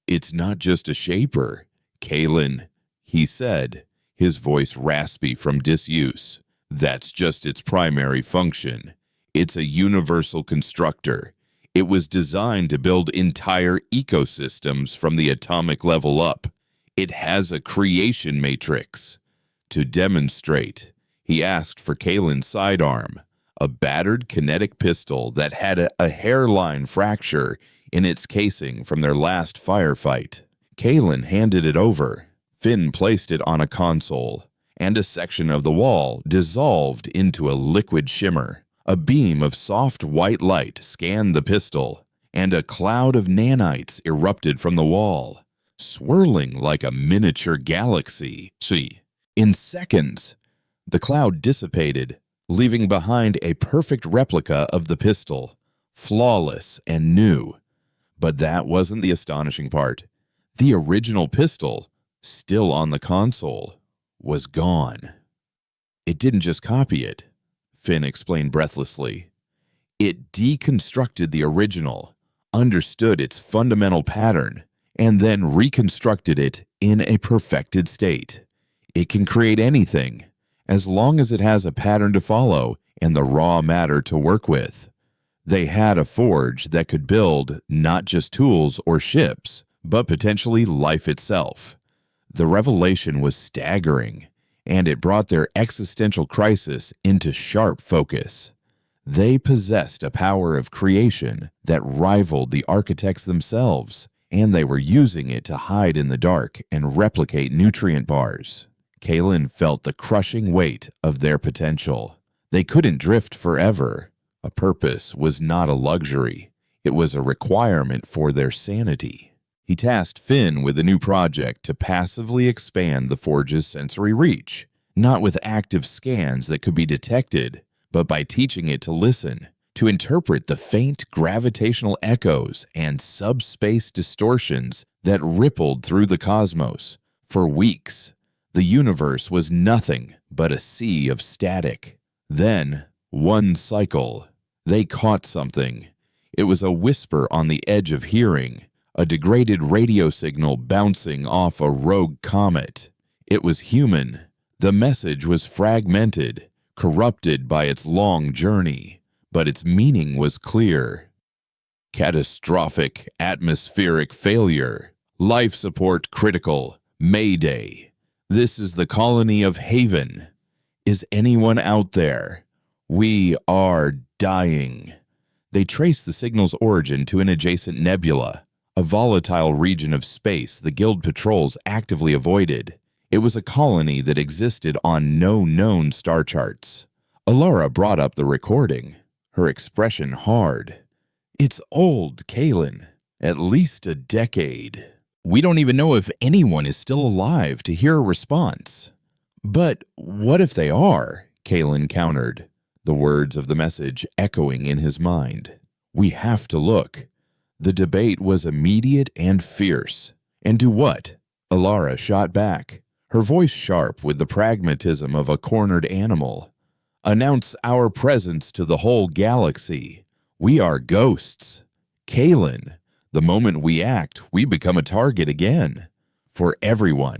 "It's not just a shaper, Kaylin," he said, his voice raspy from disuse. "That's just its primary function. It's a universal constructor. It was designed to build entire ecosystems from the atomic level up. It has a creation matrix." To demonstrate, he asked for Kaylin's sidearm, a battered kinetic pistol that had a hairline fracture in its casing from their last firefight. Kaylin handed it over. Finn placed it on a console, and a section of the wall dissolved into a liquid shimmer. A beam of soft white light scanned the pistol, and a cloud of nanites erupted from the wall, swirling like a miniature galaxy. In seconds, the cloud dissipated, leaving behind a perfect replica of the pistol, flawless and new. But that wasn't the astonishing part. The original pistol, still on the console, was gone. It didn't just copy it, Finn explained breathlessly. It deconstructed the original, understood its fundamental pattern, and then reconstructed it in a perfected state. It can create anything, as long as it has a pattern to follow and the raw matter to work with. They had a forge that could build not just tools or ships, but potentially life itself. The revelation was staggering, and it brought their existential crisis into sharp focus. They possessed a power of creation that rivaled the architects themselves, and they were using it to hide in the dark and replicate nutrient bars. Kaylin felt the crushing weight of their potential. They couldn't drift forever. A purpose was not a luxury. It was a requirement for their sanity. He tasked Finn with a new project to passively expand the forge's sensory reach, not with active scans that could be detected, but by teaching it to listen, to interpret the faint gravitational echoes and subspace distortions that rippled through the cosmos. For weeks, the universe was nothing but a sea of static. Then, one cycle, they caught something. It was a whisper on the edge of hearing, a degraded radio signal bouncing off a rogue comet. It was human. The message was fragmented, corrupted by its long journey, but its meaning was clear. Catastrophic atmospheric failure. Life support critical. Mayday. This is the colony of Haven. Is anyone out there? We are dying. They traced the signal's origin to an adjacent nebula, a volatile region of space the Guild patrols actively avoided. It was a colony that existed on no known star charts. Alara brought up the recording, her expression hard. "It's old, Kaylin. At least a decade." We don't even know if anyone is still alive to hear a response." "But what if they are?" Kalen countered, the words of the message echoing in his mind. "We have to look." The debate was immediate and fierce. "And do what?" Alara shot back, her voice sharp with the pragmatism of a cornered animal. "Announce our presence to the whole galaxy. We are ghosts. Kalen, the moment we act, we become a target again. For everyone.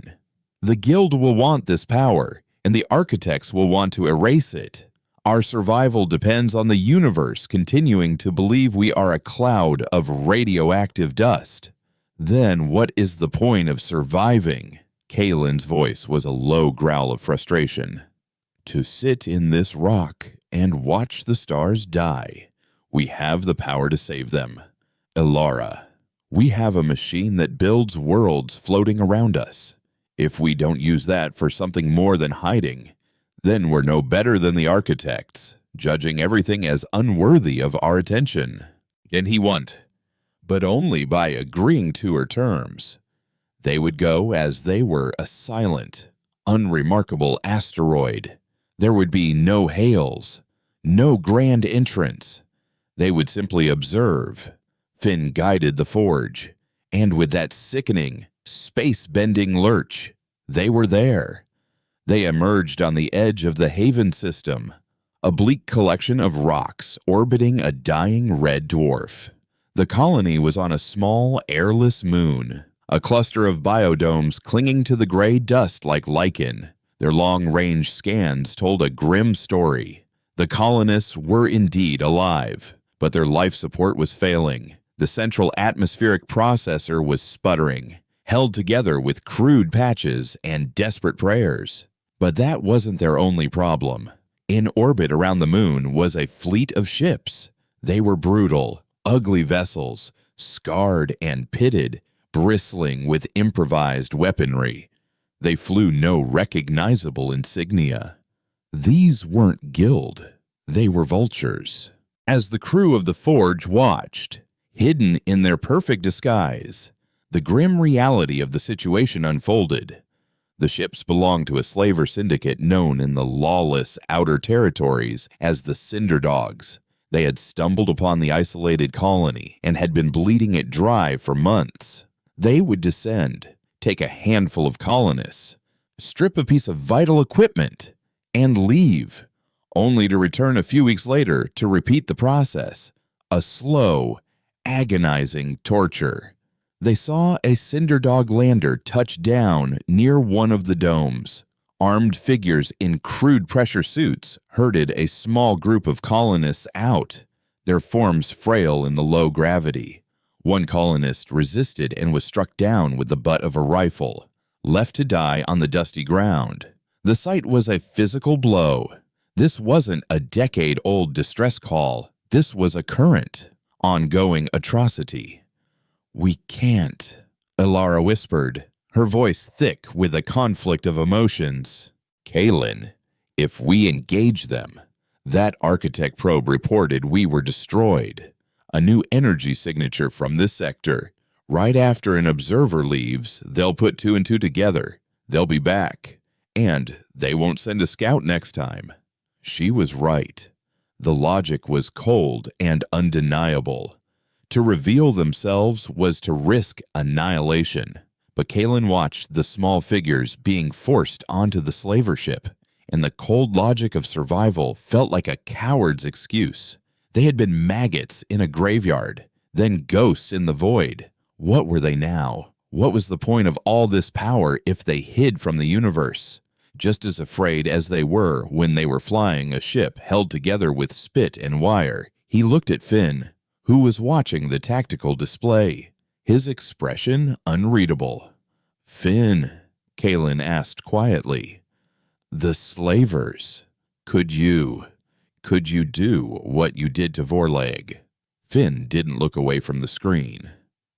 The guild will want this power, and the architects will want to erase it. Our survival depends on the universe continuing to believe we are a cloud of radioactive dust. Then what is the point of surviving?" Kalen's voice was a low growl of frustration. "To sit in this rock and watch the stars die. We have the power to save them. Alara, we have a machine that builds worlds floating around us. If we don't use that for something more than hiding, then we're no better than the architects, judging everything as unworthy of our attention. And he want, but only by agreeing to her terms. They would go as they were a silent, unremarkable asteroid. There would be no hails, no grand entrance. They would simply observe." Finn guided the forge, and with that sickening, space-bending lurch, they were there. They emerged on the edge of the Haven system, a bleak collection of rocks orbiting a dying red dwarf. The colony was on a small, airless moon, a cluster of biodomes clinging to the gray dust like lichen. Their long-range scans told a grim story. The colonists were indeed alive, but their life support was failing. The central atmospheric processor was sputtering, held together with crude patches and desperate prayers. But that wasn't their only problem. In orbit around the moon was a fleet of ships. They were brutal, ugly vessels, scarred and pitted, bristling with improvised weaponry. They flew no recognizable insignia. These weren't guild. They were vultures. As the crew of the Forge watched, hidden in their perfect disguise, the grim reality of the situation unfolded. The ships belonged to a slaver syndicate known in the lawless outer territories as the Cinder Dogs. They had stumbled upon the isolated colony and had been bleeding it dry for months. They would descend, take a handful of colonists, strip a piece of vital equipment, and leave, only to return a few weeks later to repeat the process. A slow, agonizing torture. They saw a Cinder Dog lander touch down near one of the domes. Armed figures in crude pressure suits herded a small group of colonists out, their forms frail in the low gravity. One colonist resisted and was struck down with the butt of a rifle, left to die on the dusty ground. The sight was a physical blow. This wasn't a decade-old distress call. This was a current, ongoing atrocity. "We can't," Alara whispered, her voice thick with a conflict of emotions. "Kalen, if we engage them," that architect probe reported we were destroyed. A new energy signature from this sector. Right after an observer leaves, they'll put two and two together. They'll be back. And they won't send a scout next time. She was right. The logic was cold and undeniable. To reveal themselves was to risk annihilation. But Kalen watched the small figures being forced onto the slaver ship, and the cold logic of survival felt like a coward's excuse. They had been maggots in a graveyard, then ghosts in the void. What were they now? What was the point of all this power if they hid from the universe? Just as afraid as they were when they were flying a ship held together with spit and wire, he looked at Finn, who was watching the tactical display, his expression unreadable. "Finn," Kalen asked quietly, "the slavers, could you do what you did to Vorlag?" Finn didn't look away from the screen.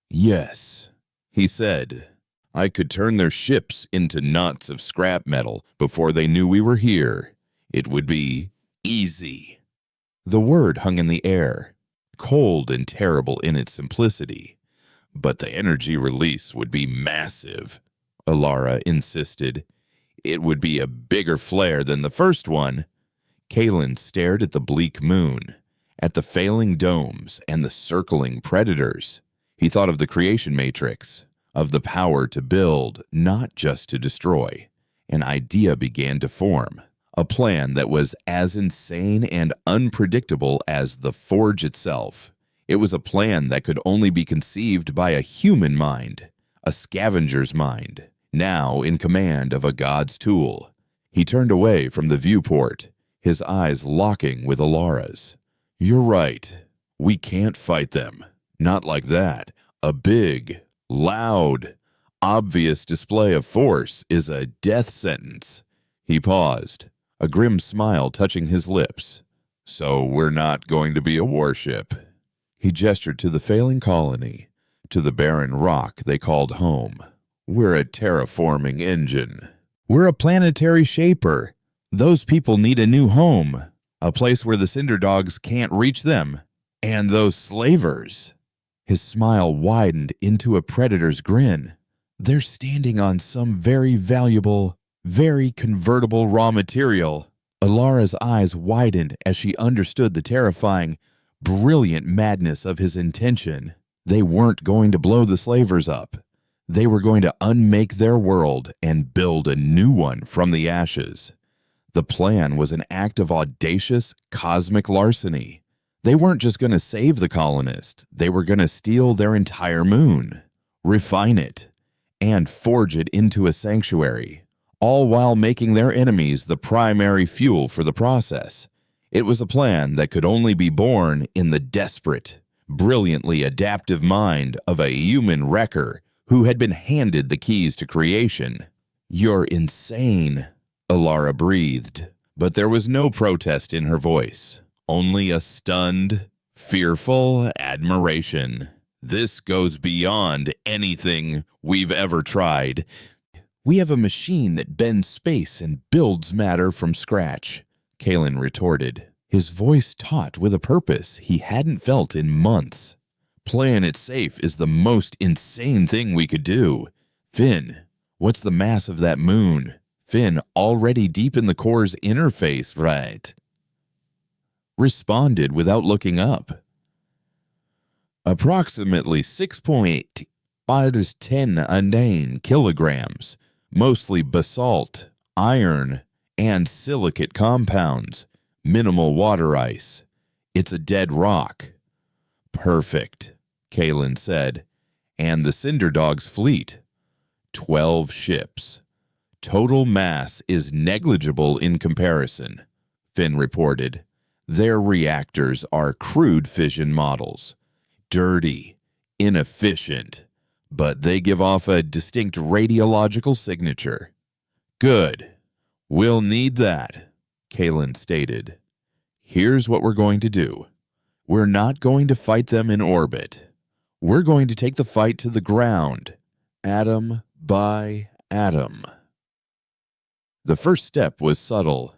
"Yes," he said. "I could turn their ships into knots of scrap metal before they knew we were here. It would be easy." The word hung in the air, cold and terrible in its simplicity. But the energy release would be massive, Alara insisted. It would be a bigger flare than the first one. Kalen stared at the bleak moon, at the failing domes and the circling predators. He thought of the creation matrix, of the power to build, not just to destroy. An idea began to form, a plan that was as insane and unpredictable as the forge itself. It was a plan that could only be conceived by a human mind, a scavenger's mind, now in command of a god's tool. He turned away from the viewport, his eyes locking with Alara's. "You're right. We can't fight them. Not like that. A big, loud, obvious display of force is a death sentence." He paused, a grim smile touching his lips. "So we're not going to be a warship." He gestured to the failing colony, to the barren rock they called home. "We're a terraforming engine. We're a planetary shaper. Those people need a new home, a place where the cinder dogs can't reach them. And those slavers." His smile widened into a predator's grin. "They're standing on some very valuable, very convertible raw material." Alara's eyes widened as she understood the terrifying, brilliant madness of his intention. They weren't going to blow the slavers up. They were going to unmake their world and build a new one from the ashes. The plan was an act of audacious, cosmic larceny. They weren't just going to save the colonists. They were going to steal their entire moon, refine it, and forge it into a sanctuary, all while making their enemies the primary fuel for the process. It was a plan that could only be born in the desperate, brilliantly adaptive mind of a human wrecker who had been handed the keys to creation. "You're insane," Alara breathed, but there was no protest in her voice, only a stunned, fearful admiration. "This goes beyond anything we've ever tried. We have a machine that bends space and builds matter from scratch," Kalen retorted, his voice taut with a purpose he hadn't felt in months. "Playing it safe is the most insane thing we could do. Finn, what's the mass of that moon? Finn, already deep in the core's interface, right?" Responded without looking up. "Approximately 6.510 kilograms, mostly basalt, iron, and silicate compounds, minimal water ice. It's a dead rock." "Perfect," Kalen said. "And the Cinder Dog's fleet? 12 ships. Total mass is negligible in comparison," Finn reported. "Their reactors are crude fission models. Dirty, inefficient, but they give off a distinct radiological signature." "Good. We'll need that," Kalen stated. "Here's what we're going to do. We're not going to fight them in orbit. We're going to take the fight to the ground, atom by atom." The first step was subtle,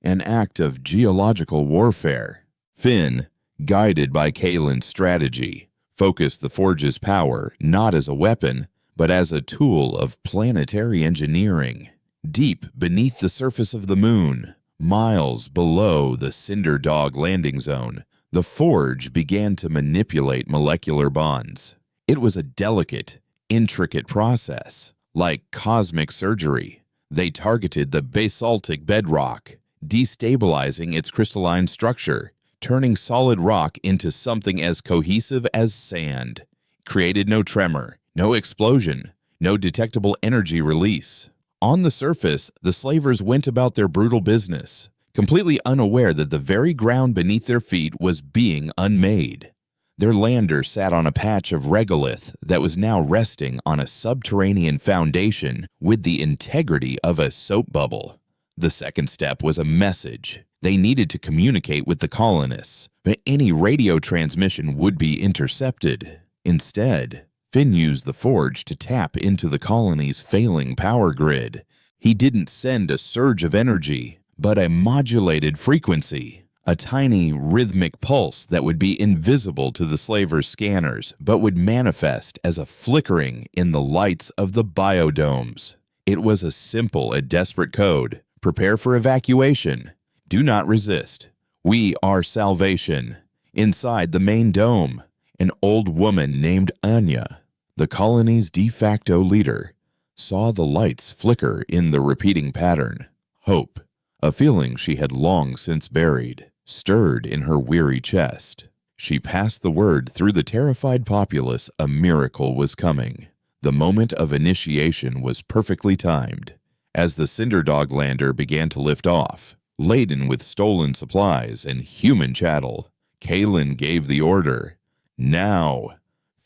an act of geological warfare. Finn, guided by Kalen's strategy, focused the Forge's power not as a weapon, but as a tool of planetary engineering. Deep beneath the surface of the moon, miles below the Cinder Dog landing zone, the Forge began to manipulate molecular bonds. It was a delicate, intricate process, like cosmic surgery. They targeted the basaltic bedrock, destabilizing its crystalline structure, turning solid rock into something as cohesive as sand. Created no tremor, no explosion, no detectable energy release. On the surface, the slavers went about their brutal business, completely unaware that the very ground beneath their feet was being unmade. Their lander sat on a patch of regolith that was now resting on a subterranean foundation with the integrity of a soap bubble. The second step was a message. They needed to communicate with the colonists, but any radio transmission would be intercepted. Instead, Finn used the Forge to tap into the colony's failing power grid. He didn't send a surge of energy, but a modulated frequency, a tiny rhythmic pulse that would be invisible to the slavers' scanners but would manifest as a flickering in the lights of the biodomes. It was a simple and desperate code. Prepare for evacuation. Do not resist. We are salvation. Inside the main dome, an old woman named Anya, the colony's de facto leader, saw the lights flicker in the repeating pattern. Hope, a feeling she had long since buried, stirred in her weary chest. She passed the word through the terrified populace a miracle was coming. The moment of initiation was perfectly timed. As the Cinderdog lander began to lift off, laden with stolen supplies and human chattel, Kalen gave the order. Now!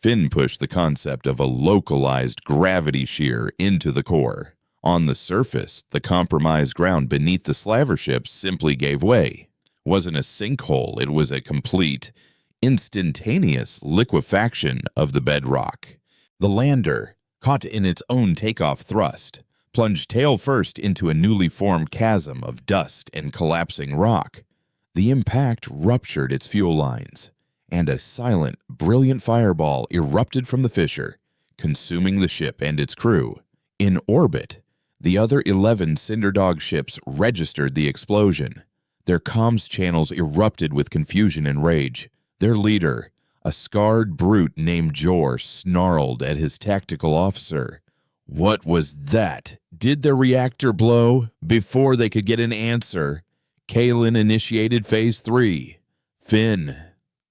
Finn pushed the concept of a localized gravity shear into the core. On the surface, the compromised ground beneath the slaver ships simply gave way. Wasn't a sinkhole, it was a complete, instantaneous liquefaction of the bedrock. The lander, caught in its own takeoff thrust, plunged tail first into a newly formed chasm of dust and collapsing rock. The impact ruptured its fuel lines, and a silent, brilliant fireball erupted from the fissure, consuming the ship and its crew. In orbit, the other 11 Cinderdog ships registered the explosion. Their comms channels erupted with confusion and rage. Their leader, a scarred brute named Jor, snarled at his tactical officer. What was that? Did their reactor blow? Before they could get an answer, Kalen initiated Phase 3. Finn,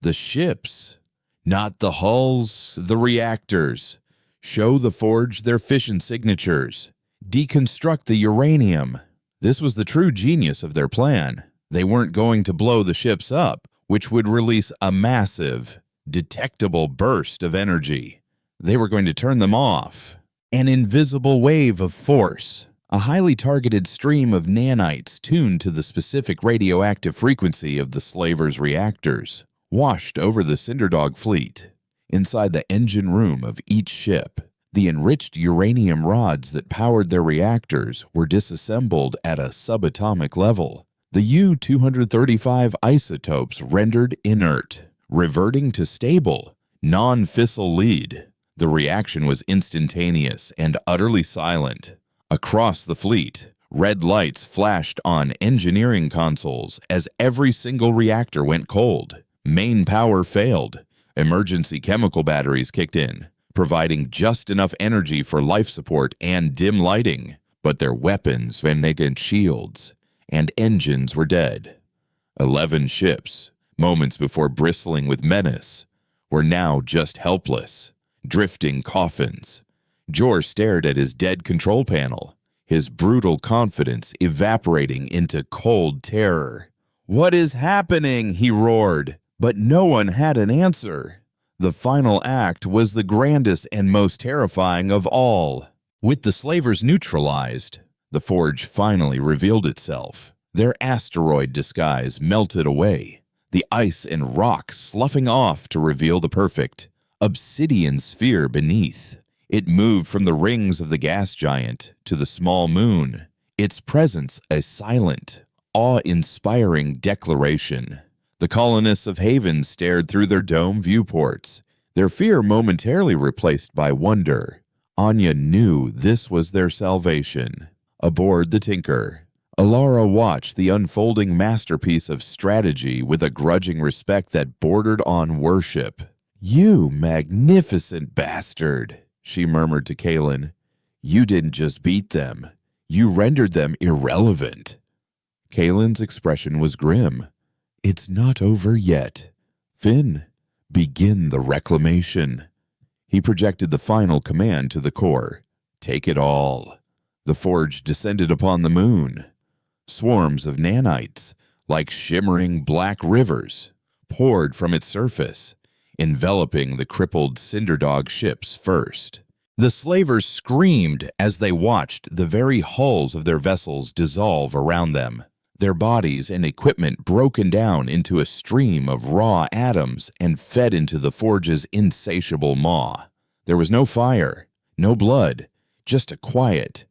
the ships, not the hulls, the reactors. Show the Forge their fission signatures. Deconstruct the uranium. This was the true genius of their plan. They weren't going to blow the ships up, which would release a massive, detectable burst of energy. They were going to turn them off. An invisible wave of force, a highly targeted stream of nanites tuned to the specific radioactive frequency of the slavers' reactors, washed over the Cinderdog fleet. Inside the engine room of each ship, the enriched uranium rods that powered their reactors were disassembled at a subatomic level. The U-235 isotopes rendered inert, reverting to stable, non-fissile lead. The reaction was instantaneous and utterly silent. Across the fleet, red lights flashed on engineering consoles as every single reactor went cold. Main power failed. Emergency chemical batteries kicked in, providing just enough energy for life support and dim lighting. But their weapons, Van shields, and engines were dead. 11 ships, moments before bristling with menace, were now just helpless, drifting coffins. Jor stared at his dead control panel, his brutal confidence evaporating into cold terror. "What is happening?" he roared, but no one had an answer. The final act was the grandest and most terrifying of all. With the slavers neutralized, the Forge finally revealed itself. Their asteroid disguise melted away, the ice and rock sloughing off to reveal the perfect obsidian sphere beneath. It moved from the rings of the gas giant to the small moon, its presence a silent, awe-inspiring declaration. The colonists of Haven stared through their dome viewports, their fear momentarily replaced by wonder. Anya knew this was their salvation. Aboard the Tinker, Alara watched the unfolding masterpiece of strategy with a grudging respect that bordered on worship. "You magnificent bastard," she murmured to Kalen. "You didn't just beat them. You rendered them irrelevant." Kalen's expression was grim. "It's not over yet. Finn, begin the reclamation." He projected the final command to the core. "Take it all." The Forge descended upon the moon. Swarms of nanites, like shimmering black rivers, poured from its surface, enveloping the crippled Cinderdog ships first. The slavers screamed as they watched the very hulls of their vessels dissolve around them, their bodies and equipment broken down into a stream of raw atoms and fed into the Forge's insatiable maw. There was no fire, no blood, just a quiet,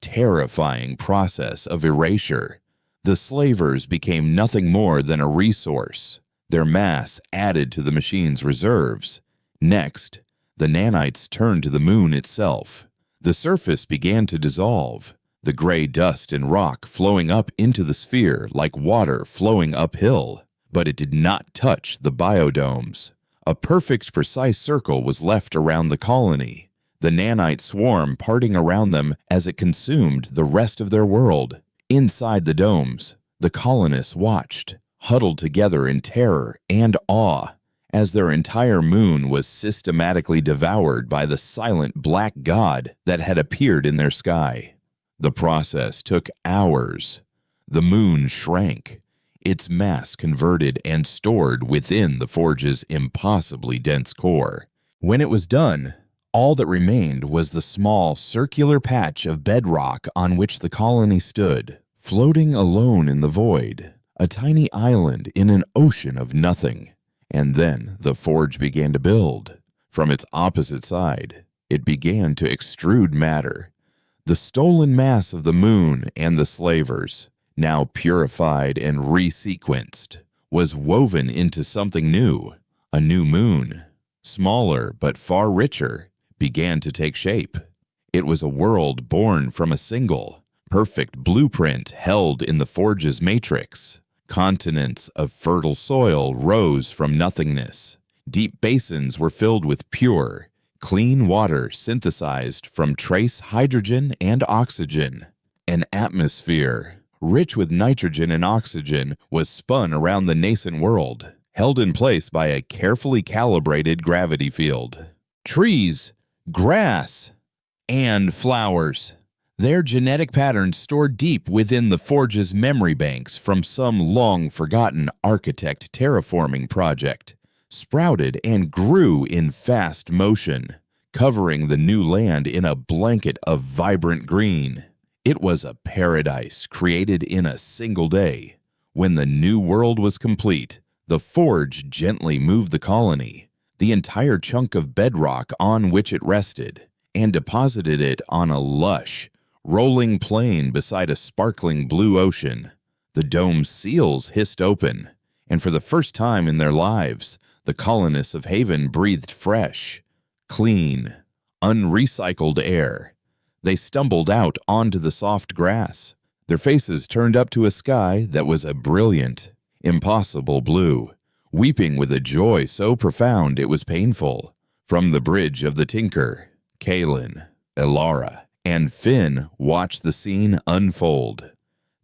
terrifying process of erasure. The slavers became nothing more than a resource, their mass added to the machine's reserves. Next, the nanites turned to the moon itself. The surface began to dissolve, the gray dust and rock flowing up into the sphere like water flowing uphill. But it did not touch the biodomes. A perfect, precise circle was left around the colony, the nanite swarm parting around them as it consumed the rest of their world. Inside the domes, the colonists watched, huddled together in terror and awe, as their entire moon was systematically devoured by the silent black god that had appeared in their sky. The process took hours. The moon shrank, its mass converted and stored within the forge's impossibly dense core. When it was done, all that remained was the small circular patch of bedrock on which the colony stood, floating alone in the void, a tiny island in an ocean of nothing. And then the forge began to build. From its opposite side, it began to extrude matter. The stolen mass of the moon and the slavers, now purified and resequenced, was woven into something new. A new moon, smaller but far richer, began to take shape. It was a world born from a single, perfect blueprint held in the forge's matrix. Continents of fertile soil rose from nothingness. Deep basins were filled with pure, clean water synthesized from trace hydrogen and oxygen. An atmosphere, rich with nitrogen and oxygen, was spun around the nascent world, held in place by a carefully calibrated gravity field. Trees, grass, and flowers. Their genetic patterns stored deep within the forge's memory banks from some long-forgotten architect terraforming project, sprouted and grew in fast motion, covering the new land in a blanket of vibrant green. It was a paradise created in a single day. When the new world was complete, the forge gently moved the colony, the entire chunk of bedrock on which it rested, and deposited it on a lush, rolling plain beside a sparkling blue ocean. The dome's seals hissed open, and for the first time in their lives, the colonists of Haven breathed fresh, clean, unrecycled air. They stumbled out onto the soft grass, their faces turned up to a sky that was a brilliant, impossible blue, weeping with a joy so profound it was painful. From the bridge of the Tinker, Kalen, Elara, and Finn watched the scene unfold.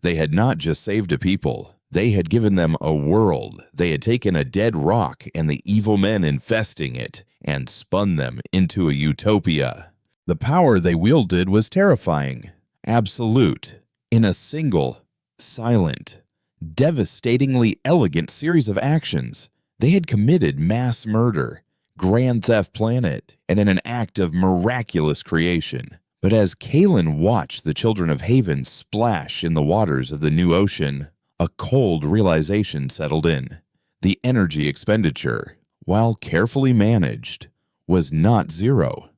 They had not just saved a people, they had given them a world. They had taken a dead rock and the evil men infesting it and spun them into a utopia. The power they wielded was terrifying, absolute. In a single, silent, devastatingly elegant series of actions, they had committed mass murder, Grand Theft Planet, and in an act of miraculous creation. But as Kalen watched the children of Haven splash in the waters of the new ocean, a cold realization settled in. The energy expenditure, while carefully managed, was not zero.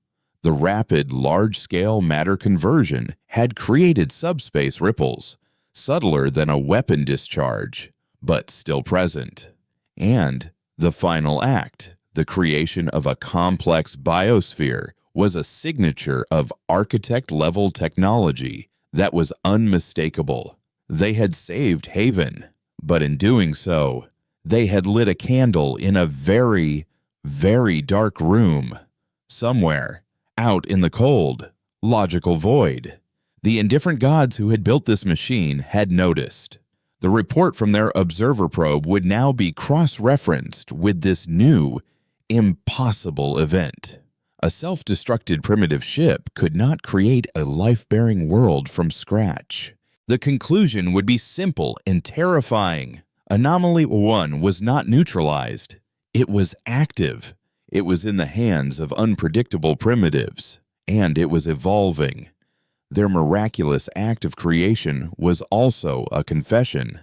The rapid, large-scale matter conversion had created subspace ripples, subtler than a weapon discharge, but still present. And the final act, the creation of a complex biosphere, was a signature of architect-level technology that was unmistakable. They had saved Haven, but in doing so, they had lit a candle in a very, very dark room, somewhere out in the cold, logical void. The indifferent gods who had built this machine had noticed. The report from their observer probe would now be cross-referenced with this new, impossible event. A self-destructed primitive ship could not create a life-bearing world from scratch. The conclusion would be simple and terrifying. Anomaly 1 was not neutralized. It was active. It was in the hands of unpredictable primitives, and it was evolving. Their miraculous act of creation was also a confession,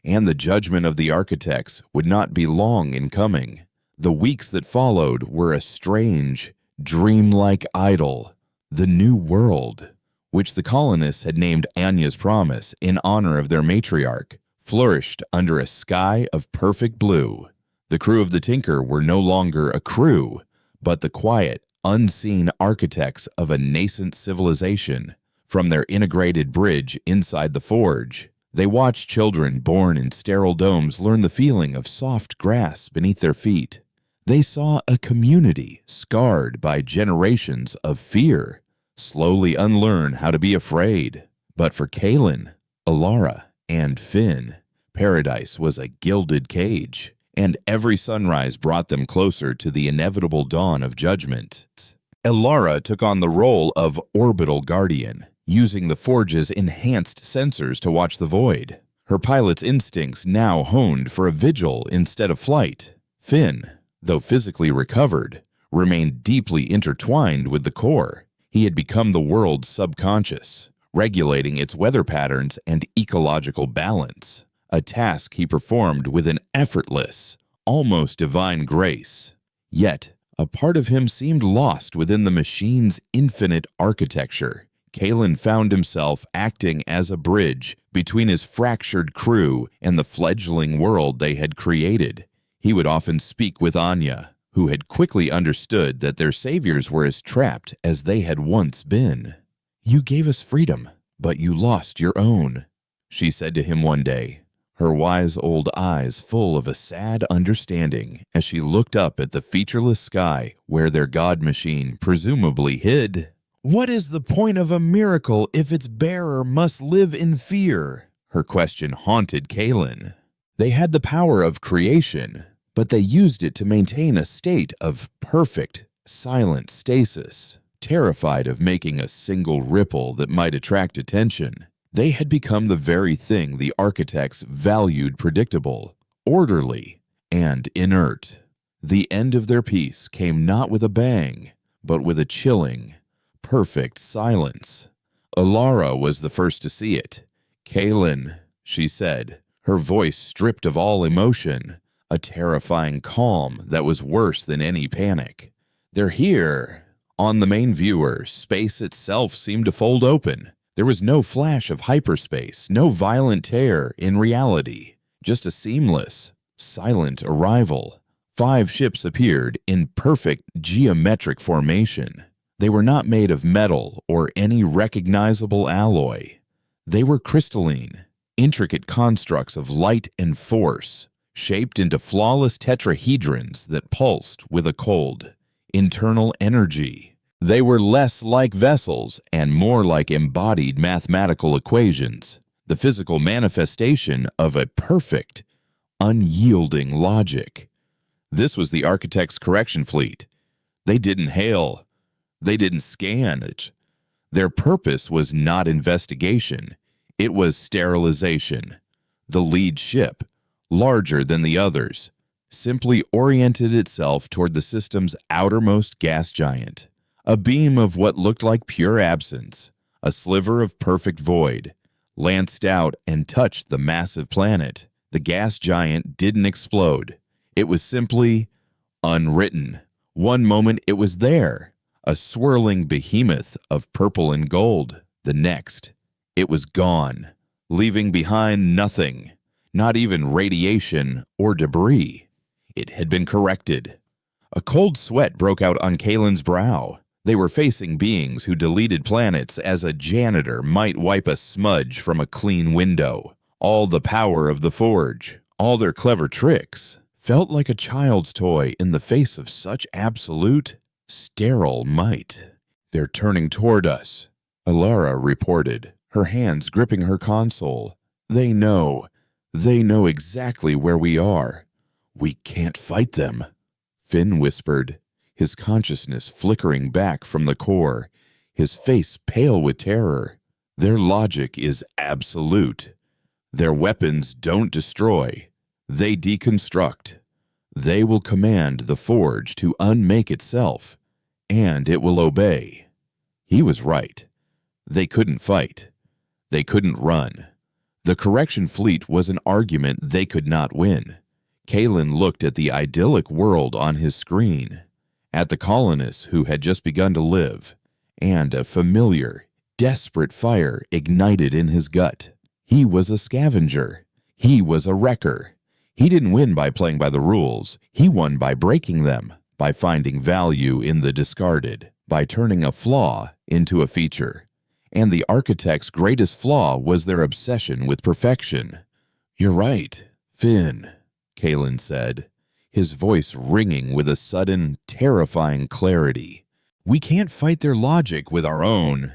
and the judgment of the architects would not be long in coming. The weeks that followed were a strange, dreamlike idyll. The new world which the colonists had named Anya's Promise in honor of their matriarch, flourished under a sky of perfect blue. The crew of the Tinker were no longer a crew, but the quiet, unseen architects of a nascent civilization. From their integrated bridge inside the forge, they watched children born in sterile domes learn the feeling of soft grass beneath their feet. They saw a community scarred by generations of fear slowly unlearn how to be afraid. But for Kalen, Alara, and Finn, paradise was a gilded cage, and every sunrise brought them closer to the inevitable dawn of judgment. Alara took on the role of orbital guardian, using the forge's enhanced sensors to watch the void. Her pilot's instincts now honed for a vigil instead of flight. Finn, though physically recovered, remained deeply intertwined with the core. He had become the world's subconscious, regulating its weather patterns and ecological balance, a task he performed with an effortless, almost divine grace. Yet, a part of him seemed lost within the machine's infinite architecture. Kalen found himself acting as a bridge between his fractured crew and the fledgling world they had created. He would often speak with Anya, who had quickly understood that their saviors were as trapped as they had once been. "You gave us freedom, but you lost your own," she said to him one day, her wise old eyes full of a sad understanding as she looked up at the featureless sky where their god machine presumably hid. "What is the point of a miracle if its bearer must live in fear?" Her question haunted Kalen. They had the power of creation, but they used it to maintain a state of perfect, silent stasis, terrified of making a single ripple that might attract attention. They had become the very thing the architects valued: predictable, orderly, and inert. The end of their piece came not with a bang, but with a chilling, perfect silence. Alara was the first to see it. "Kalen," she said, her voice stripped of all emotion, a terrifying calm that was worse than any panic. "They're here." On the main viewer, space itself seemed to fold open. There was no flash of hyperspace, no violent tear in reality, just a seamless, silent arrival. 5 ships appeared in perfect geometric formation. They were not made of metal or any recognizable alloy. They were crystalline, intricate constructs of light and force, shaped into flawless tetrahedrons that pulsed with a cold, internal energy. They were less like vessels and more like embodied mathematical equations, the physical manifestation of a perfect, unyielding logic. This was the architect's correction fleet. They didn't hail. They didn't scan it. Their purpose was not investigation. It was sterilization. The lead ship, larger than the others, simply oriented itself toward the system's outermost gas giant, a beam of what looked like pure absence, a sliver of perfect void, lanced out and touched the massive planet. The gas giant didn't explode. It was simply unwritten. One moment it was there, a swirling behemoth of purple and gold. The next, it was gone, leaving behind nothing, not even radiation or debris. It had been corrected. A cold sweat broke out on Kalen's brow. They were facing beings who deleted planets as a janitor might wipe a smudge from a clean window. All the power of the Forge, all their clever tricks, felt like a child's toy in the face of such absolute, sterile might. "They're turning toward us," Alara reported, her hands gripping her console. They know exactly where we are. "We can't fight them," Finn whispered, his consciousness flickering back from the core, his face pale with terror. "Their logic is absolute. Their weapons don't destroy. They deconstruct. They will command the Forge to unmake itself, and it will obey." He was right. They couldn't fight. They couldn't run. The correction fleet was an argument they could not win. Kalen looked at the idyllic world on his screen, at the colonists who had just begun to live, and a familiar, Desperate fire ignited in his gut. He was a scavenger. He was a wrecker. He didn't win by playing by the rules. He won by breaking them, by finding value in the discarded, by turning a flaw into a feature. And the architect's greatest flaw was their obsession with perfection. "You're right, Finn," Kalen said, his voice ringing with a sudden, terrifying clarity. "We can't fight their logic with our own,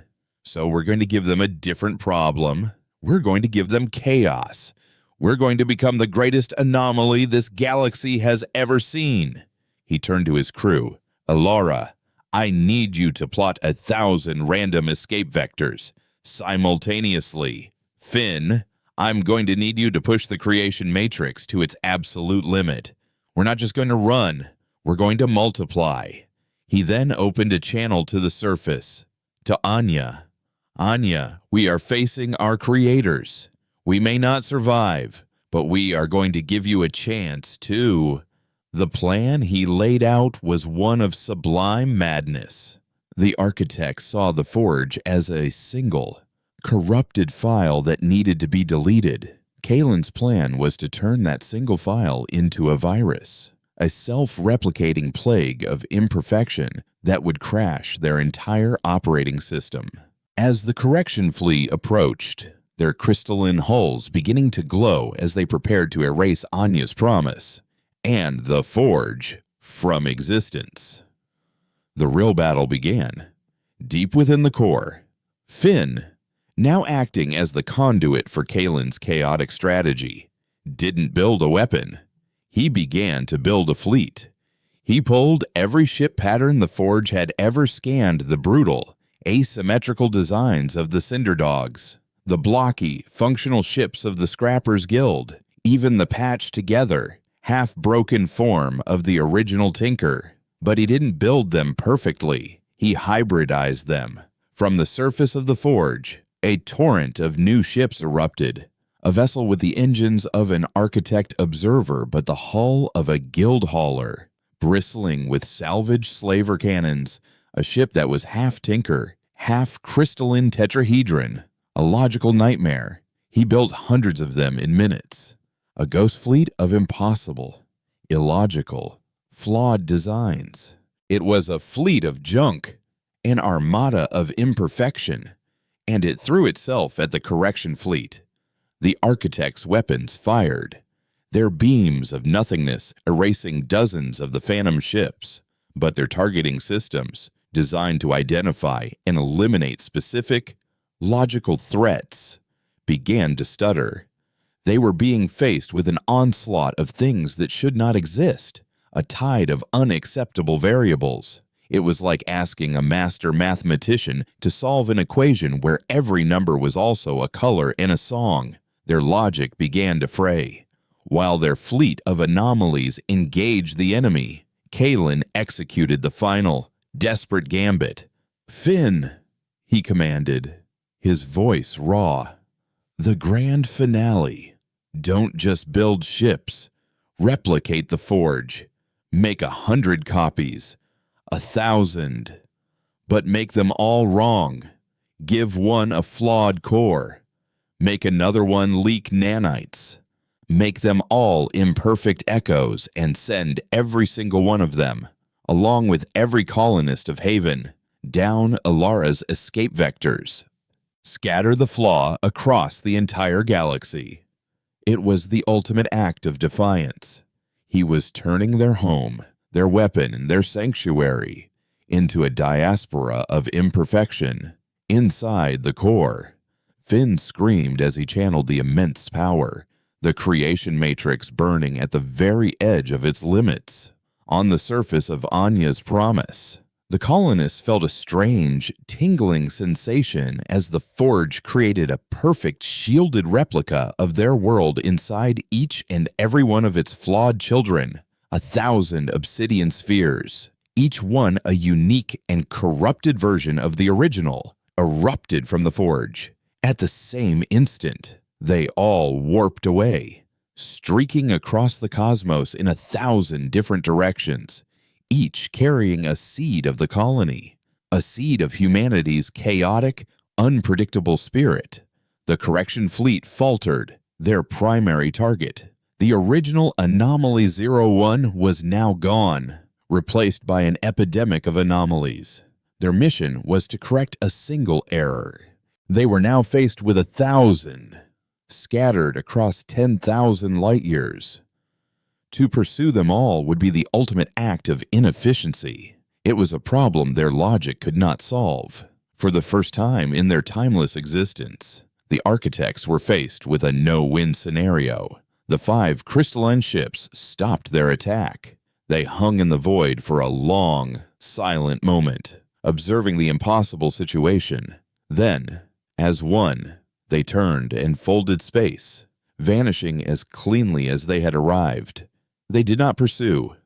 so we're going to give them a different problem. We're going to give them chaos. We're going to become the greatest anomaly this galaxy has ever seen." He turned to his crew. "Alara, I need you to plot 1,000 random escape vectors simultaneously. Finn, I'm going to need you to push the creation matrix to its absolute limit. We're not just going to run, we're going to multiply." He then opened a channel to the surface, to Anya. "Anya, we are facing our creators. We may not survive, but we are going to give you a chance to..." The plan he laid out was one of sublime madness. The architect saw the forge as a single, corrupted file that needed to be deleted. Kalen's plan was to turn that single file into a virus, a self-replicating plague of imperfection that would crash their entire operating system. As the correction fleet approached, their crystalline hulls beginning to glow as they prepared to erase Anya's promise and the forge from existence. The real battle began. Deep within the core, Finn, now acting as the conduit for Kalen's chaotic strategy, didn't build a weapon. He began to build a fleet. He pulled every ship pattern the forge had ever scanned: the brutal, asymmetrical designs of the Cinder Dogs, the blocky, functional ships of the Scrappers Guild, even the patched together, half-broken form of the original Tinker. But he didn't build them perfectly. He hybridized them. From the surface of the forge, a torrent of new ships erupted. A vessel with the engines of an architect observer but the hull of a guild hauler, bristling with salvaged slaver cannons, a ship that was half Tinker, half crystalline tetrahedron, a logical nightmare. He built hundreds of them in minutes. A ghost fleet of impossible, illogical, flawed designs. It was a fleet of junk, an armada of imperfection, and it threw itself at the correction fleet. The architect's weapons fired, their beams of nothingness erasing dozens of the phantom ships, but their targeting systems, designed to identify and eliminate specific, logical threats, began to stutter. They were being faced with an onslaught of things that should not exist, a tide of unacceptable variables. It was like asking a master mathematician to solve an equation where every number was also a color and a song. Their logic began to fray. While their fleet of anomalies engaged the enemy, Kalen executed the final, desperate gambit. "Finn," he commanded, his voice raw. "The grand finale. Don't just build ships. Replicate the forge. Make 100 copies, 1,000. But make them all wrong. Give one a flawed core. Make another one leak nanites. Make them all imperfect echoes and send every single one of them, along with every colonist of Haven, down Alara's escape vectors. Scatter the flaw across the entire galaxy." It was the ultimate act of defiance. He was turning their home, their weapon, their sanctuary, into a diaspora of imperfection. Inside the core, Finn screamed as he channeled the immense power, the creation matrix burning at the very edge of its limits. On the surface of Anya's promise, the colonists felt a strange, tingling sensation as the forge created a perfect shielded replica of their world inside each and every one of its flawed children, 1,000 obsidian spheres, each one a unique and corrupted version of the original, erupted from the forge. At the same instant, they all warped away, streaking across the cosmos in 1,000 different directions, each carrying a seed of the colony, a seed of humanity's chaotic, unpredictable spirit. The correction fleet faltered, their primary target. The original Anomaly 01 was now gone, replaced by an epidemic of anomalies. Their mission was to correct a single error. They were now faced with 1,000, scattered across 10,000 light-years. To pursue them all would be the ultimate act of inefficiency. It was a problem their logic could not solve. For the first time in their timeless existence, the architects were faced with a no-win scenario. The 5 crystalline ships stopped their attack. They hung in the void for a long, silent moment, observing the impossible situation. Then, as one, they turned and folded space, vanishing as cleanly as they had arrived. They did not pursue.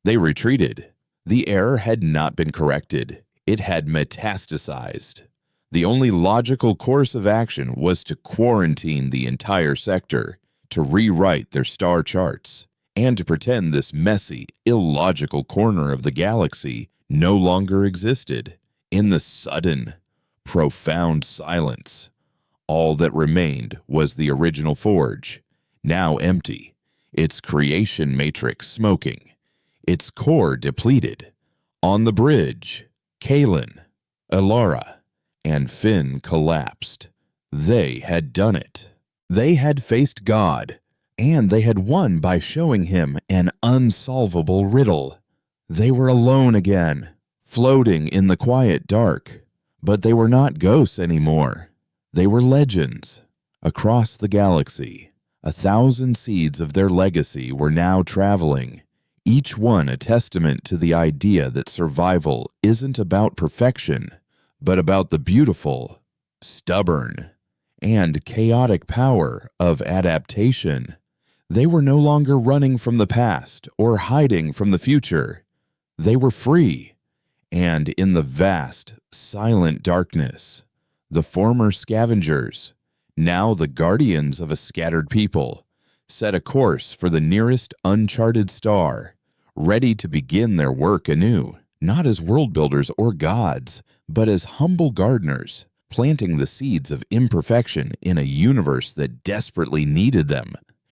They retreated. The error had not been corrected. It had metastasized. The only logical course of action was to quarantine the entire sector, to rewrite their star charts, and to pretend this messy, illogical corner of the galaxy no longer existed. In the sudden, profound silence, all that remained was the original forge, now empty, its creation matrix smoking, its core depleted. On the bridge, Kalen, Elara, and Finn collapsed. They had done it. They had faced God, and they had won by showing him an unsolvable riddle. They were alone again, floating in the quiet dark. But they were not ghosts anymore. They were legends. Across the galaxy, 1,000 seeds of their legacy were now traveling, each one a testament to the idea that survival isn't about perfection, but about the beautiful, stubborn, and chaotic power of adaptation. They were no longer running from the past or hiding from the future. They were free. And in the vast, silent darkness, the former scavengers, now the guardians of a scattered people, set a course for the nearest uncharted star, ready to begin their work anew, not as world builders or gods, but as humble gardeners, planting the seeds of imperfection in a universe that desperately needed them.